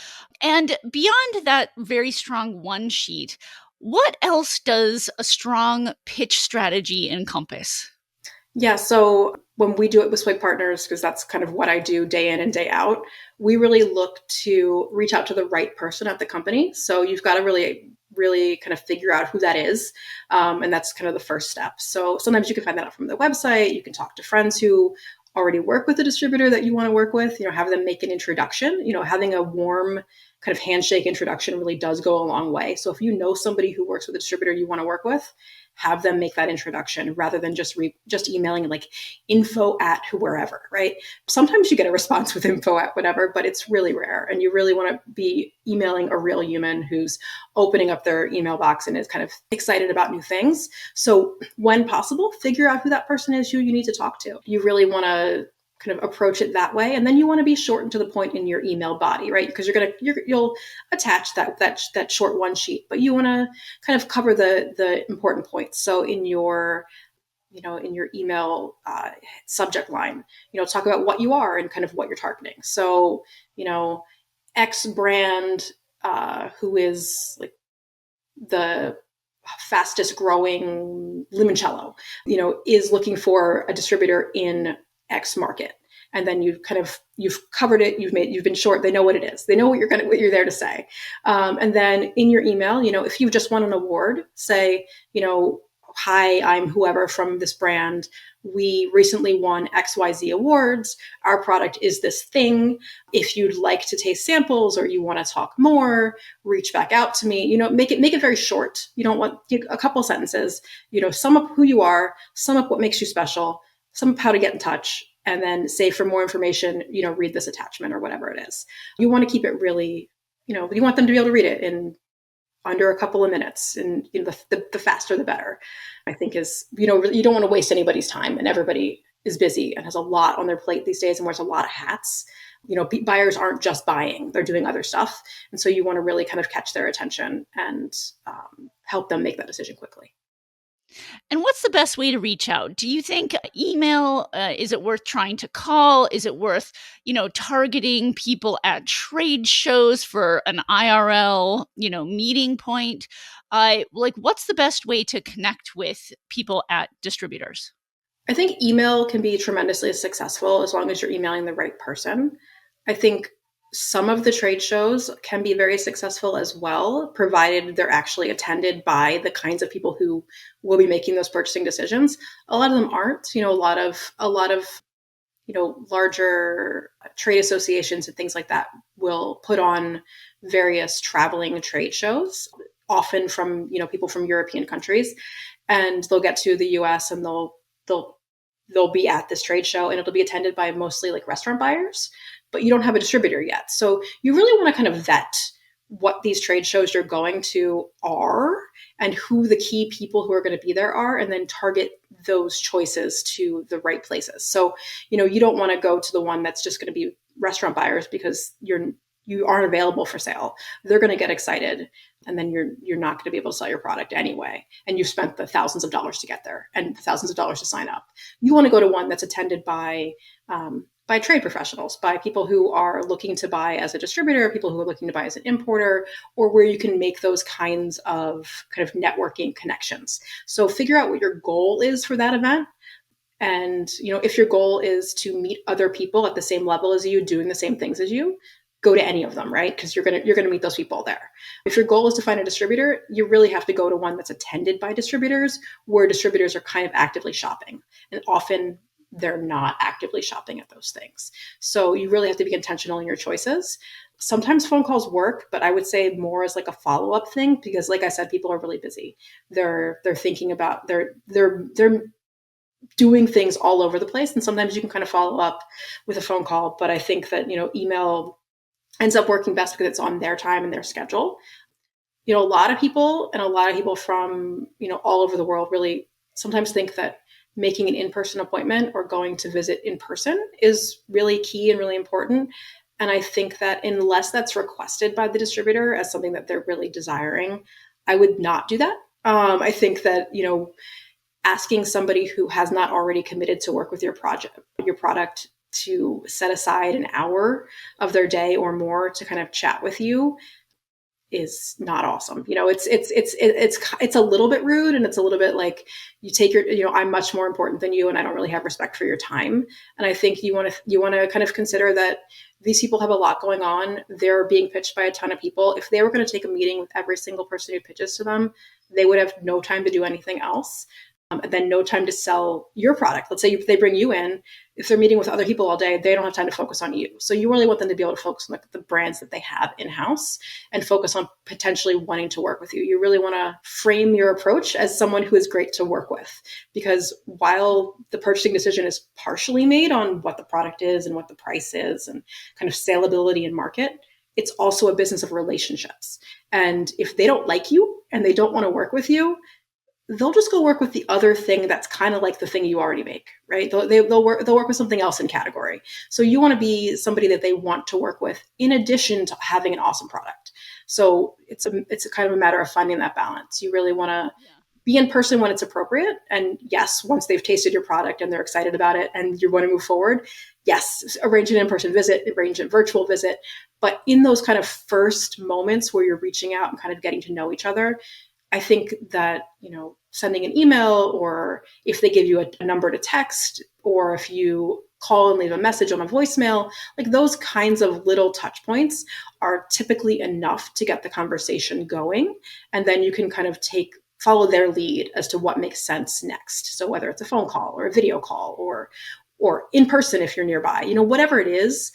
And beyond that very strong one sheet, what else does a strong pitch strategy encompass? Yeah, so when we do it with Swig Partners, because that's kind of what I do day in and day out, we really look to reach out to the right person at the company. So you've got to really kind of figure out who that is. And that's kind of the first step. So sometimes you can find that out from the website. You can talk to friends who already work with the distributor that you want to work with, have them make an introduction. Having a warm kind of handshake introduction really does go a long way. So if you know somebody who works with a distributor you want to work with, have them make that introduction rather than just emailing like info at wherever, right? Sometimes you get a response with info at whatever, but it's really rare. And you really want to be emailing a real human who's opening up their email box and is kind of excited about new things. So when possible, figure out who that person is who you need to talk to. You really want to kind of approach it that way. And then you want to be short and to the point in your email body, right? Because you'll attach that short one sheet, but you want to kind of cover the important points. So in your email subject line, talk about what you are and kind of what you're targeting. So, X brand, who is like the fastest growing limoncello, is looking for a distributor in X market. And then you've covered it. You've been short. They know what it is. They know what you're there to say. And then in your email, if you've just won an award, say, hi, I'm whoever from this brand. We recently won XYZ awards. Our product is this thing. If you'd like to taste samples or you want to talk more, reach back out to me. Make it very short. You don't want a couple sentences. Sum up who you are, sum up what makes you special, sum up how to get in touch, and then say, for more information, read this attachment or whatever it is. You want to keep it really, you want them to be able to read it in under a couple of minutes, and the faster the better, I think is, you don't want to waste anybody's time, and everybody is busy and has a lot on their plate these days and wears a lot of hats. Buyers aren't just buying, they're doing other stuff. And so you want to really kind of catch their attention and help them make that decision quickly. And what's the best way to reach out? Do you think email, is it worth trying to call? Is it worth, targeting people at trade shows for an IRL, meeting point? What's the best way to connect with people at distributors? I think email can be tremendously successful as long as you're emailing the right person. I think some of the trade shows can be very successful as well, provided they're actually attended by the kinds of people who will be making those purchasing decisions. A lot of them aren't. A lot of larger trade associations and things like that will put on various traveling trade shows, often from people from European countries, and they'll get to the US and they'll be at this trade show, and it'll be attended by mostly like restaurant buyers, but you don't have a distributor yet. So you really want to kind of vet what these trade shows you're going to are and who the key people who are going to be there are, and then target those choices to the right places. So, you don't want to go to the one that's just going to be restaurant buyers because you aren't available for sale. They're going to get excited, and then you're not going to be able to sell your product anyway. And you've spent the thousands of dollars to get there and thousands of dollars to sign up. You want to go to one that's attended by trade professionals, by people who are looking to buy as a distributor, people who are looking to buy as an importer, or where you can make those kinds of kind of networking connections. So figure out what your goal is for that event. And, if your goal is to meet other people at the same level as you, doing the same things as you, go to any of them, right? Because you're gonna meet those people there. If your goal is to find a distributor, you really have to go to one that's attended by distributors, where distributors are kind of actively shopping. And often they're not actively shopping at those things. So you really have to be intentional in your choices. Sometimes phone calls work, but I would say more as like a follow-up thing, because like I said, people are really busy. They're thinking about, they're doing things all over the place. And sometimes you can kind of follow up with a phone call. But I think that, email ends up working best because it's on their time and their schedule. A lot of people from, all over the world really sometimes think that making an in-person appointment or going to visit in person is really key and really important. And I think that unless that's requested by the distributor as something that they're really desiring, I would not do that. I think that, asking somebody who has not already committed to work with your product to set aside an hour of their day or more to kind of chat with you is not awesome. It's a little bit rude, and it's a little bit like you take your, I'm much more important than you, and I don't really have respect for your time. And I think you want to kind of consider that these people have a lot going on. They're being pitched by a ton of people. If they were going to take a meeting with every single person who pitches to them, they would have no time to do anything else. And then no time to sell your product. Let's say they bring you in. If they're meeting with other people all day, they don't have time to focus on you. So you really want them to be able to focus on the brands that they have in-house and focus on potentially wanting to work with you. You really want to frame your approach as someone who is great to work with, because while the purchasing decision is partially made on what the product is and what the price is and kind of salability and market, it's also a business of relationships. And if they don't like you and they don't want to work with you, they'll just go work with the other thing that's kind of like the thing you already make, right? They'll work with something else in category. So you want to be somebody that they want to work with in addition to having an awesome product. So it's a kind of a matter of finding that balance. You really want to be in person when it's appropriate. And yes, once they've tasted your product and they're excited about it and you want to move forward, yes, arrange an in-person visit, arrange a virtual visit. But in those kind of first moments where you're reaching out and kind of getting to know each other, I think that, sending an email, or if they give you a number to text, or if you call and leave a message on a voicemail, like those kinds of little touch points are typically enough to get the conversation going. And then you can kind of follow their lead as to what makes sense next. So whether it's a phone call or a video call or in person if you're nearby, whatever it is,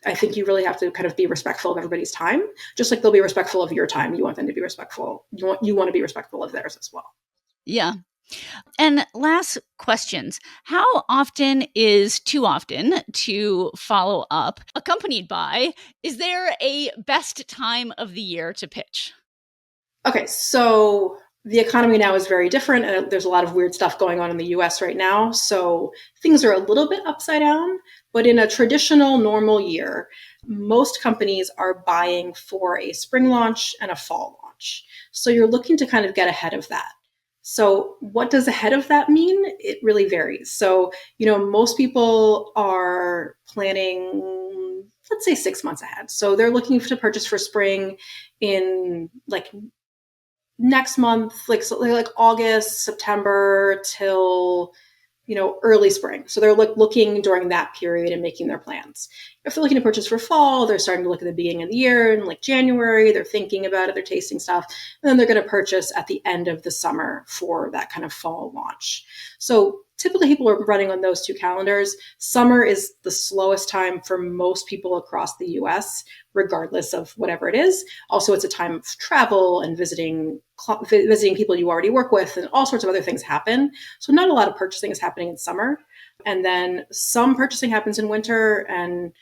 I think you really have to kind of be respectful of everybody's time, just like they'll be respectful of your time. You want them to be respectful. You want to be respectful of theirs as well. Yeah. And last questions. How often is too often to follow up, accompanied by, is there a best time of the year to pitch? Okay, so the economy now is very different, and there's a lot of weird stuff going on in the US right now. So things are a little bit upside down, but in a traditional normal year, most companies are buying for a spring launch and a fall launch. So you're looking to kind of get ahead of that. So what does ahead of that mean? It really varies. So, most people are planning, let's say 6 months ahead. So they're looking to purchase for spring in like next month, like August, September till early spring. So they're looking during that period and making their plans. If they're looking to purchase for fall, they're starting to look at the beginning of the year in like January, they're thinking about it, they're tasting stuff, and then they're going to purchase at the end of the summer for that kind of fall launch. So typically people are running on those two calendars. Summer is the slowest time for most people across the US, regardless of whatever it is. Also, it's a time of travel and visiting people you already work with, and all sorts of other things happen. So not a lot of purchasing is happening in summer. And then some purchasing happens in winter, and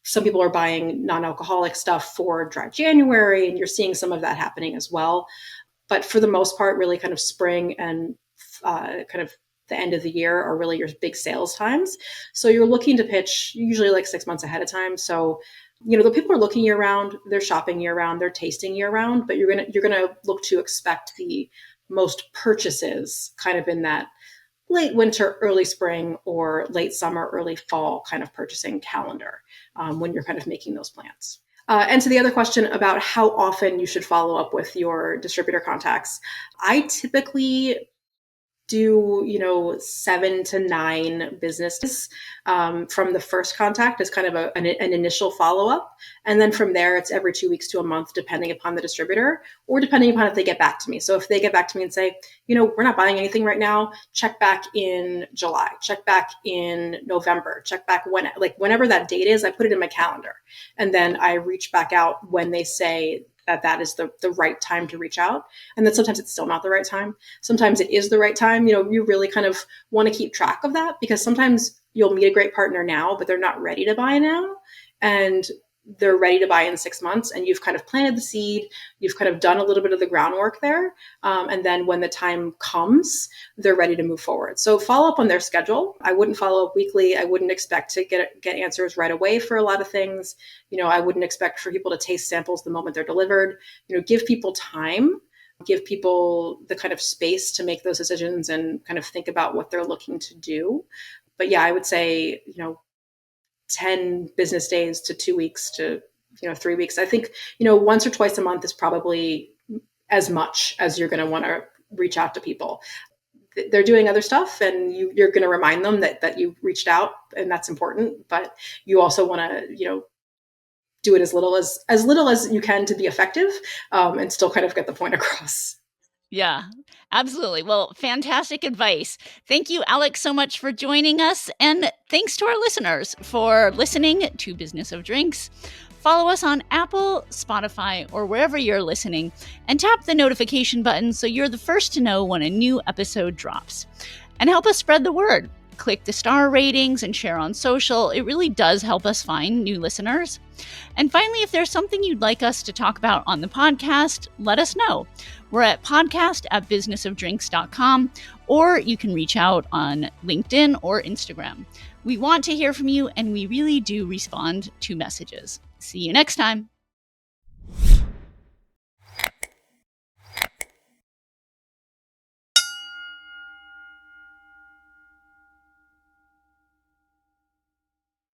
some people are buying non-alcoholic stuff for dry January, and you're seeing some of that happening as well. But for the most part, really kind of spring and kind of the end of the year are really your big sales times. So you're looking to pitch usually like 6 months ahead of time. So the people are looking year round, they're shopping year round, they're tasting year round, but you're gonna look to expect the most purchases kind of in that late winter, early spring, or late summer, early fall kind of purchasing calendar when you're kind of making those plans. And to the other question about how often you should follow up with your distributor contacts, I typically do 7 to 9 businesses from the first contact as kind of an initial follow-up. And then from there, it's every 2 weeks to a month, depending upon the distributor or depending upon if they get back to me. So if they get back to me and say, we're not buying anything right now, check back in July, check back in November, check back whenever that date is, I put it in my calendar. And then I reach back out when they say that is the right time to reach out. And then sometimes it's still not the right time. Sometimes it is the right time. You really kind of want to keep track of that, because sometimes you'll meet a great partner now, but they're not ready to buy now. And they're ready to buy in 6 months, and you've kind of planted the seed. You've kind of done a little bit of the groundwork there. And then when the time comes, they're ready to move forward. So follow up on their schedule. I wouldn't follow up weekly. I wouldn't expect to get answers right away for a lot of things. I wouldn't expect for people to taste samples the moment they're delivered. Give people time, give people the kind of space to make those decisions and kind of think about what they're looking to do. But yeah, I would say, 10 business days to 2 weeks to 3 weeks. I think once or twice a month is probably as much as you're going to want to reach out to people. They're doing other stuff, and you're going to remind them that you reached out, and that's important. But you also want to do it as little as you can to be effective, and still kind of get the point across. Yeah, absolutely. Well, fantastic advice. Thank you, Alex, so much for joining us. And thanks to our listeners for listening to Business of Drinks. Follow us on Apple, Spotify, or wherever you're listening, and tap the notification button so you're the first to know when a new episode drops. And help us spread the word. Click the star ratings and share on social. It really does help us find new listeners. And finally, if there's something you'd like us to talk about on the podcast, let us know. We're at podcast@businessofdrinks.com, or you can reach out on LinkedIn or Instagram. We want to hear from you, and we really do respond to messages. See you next time.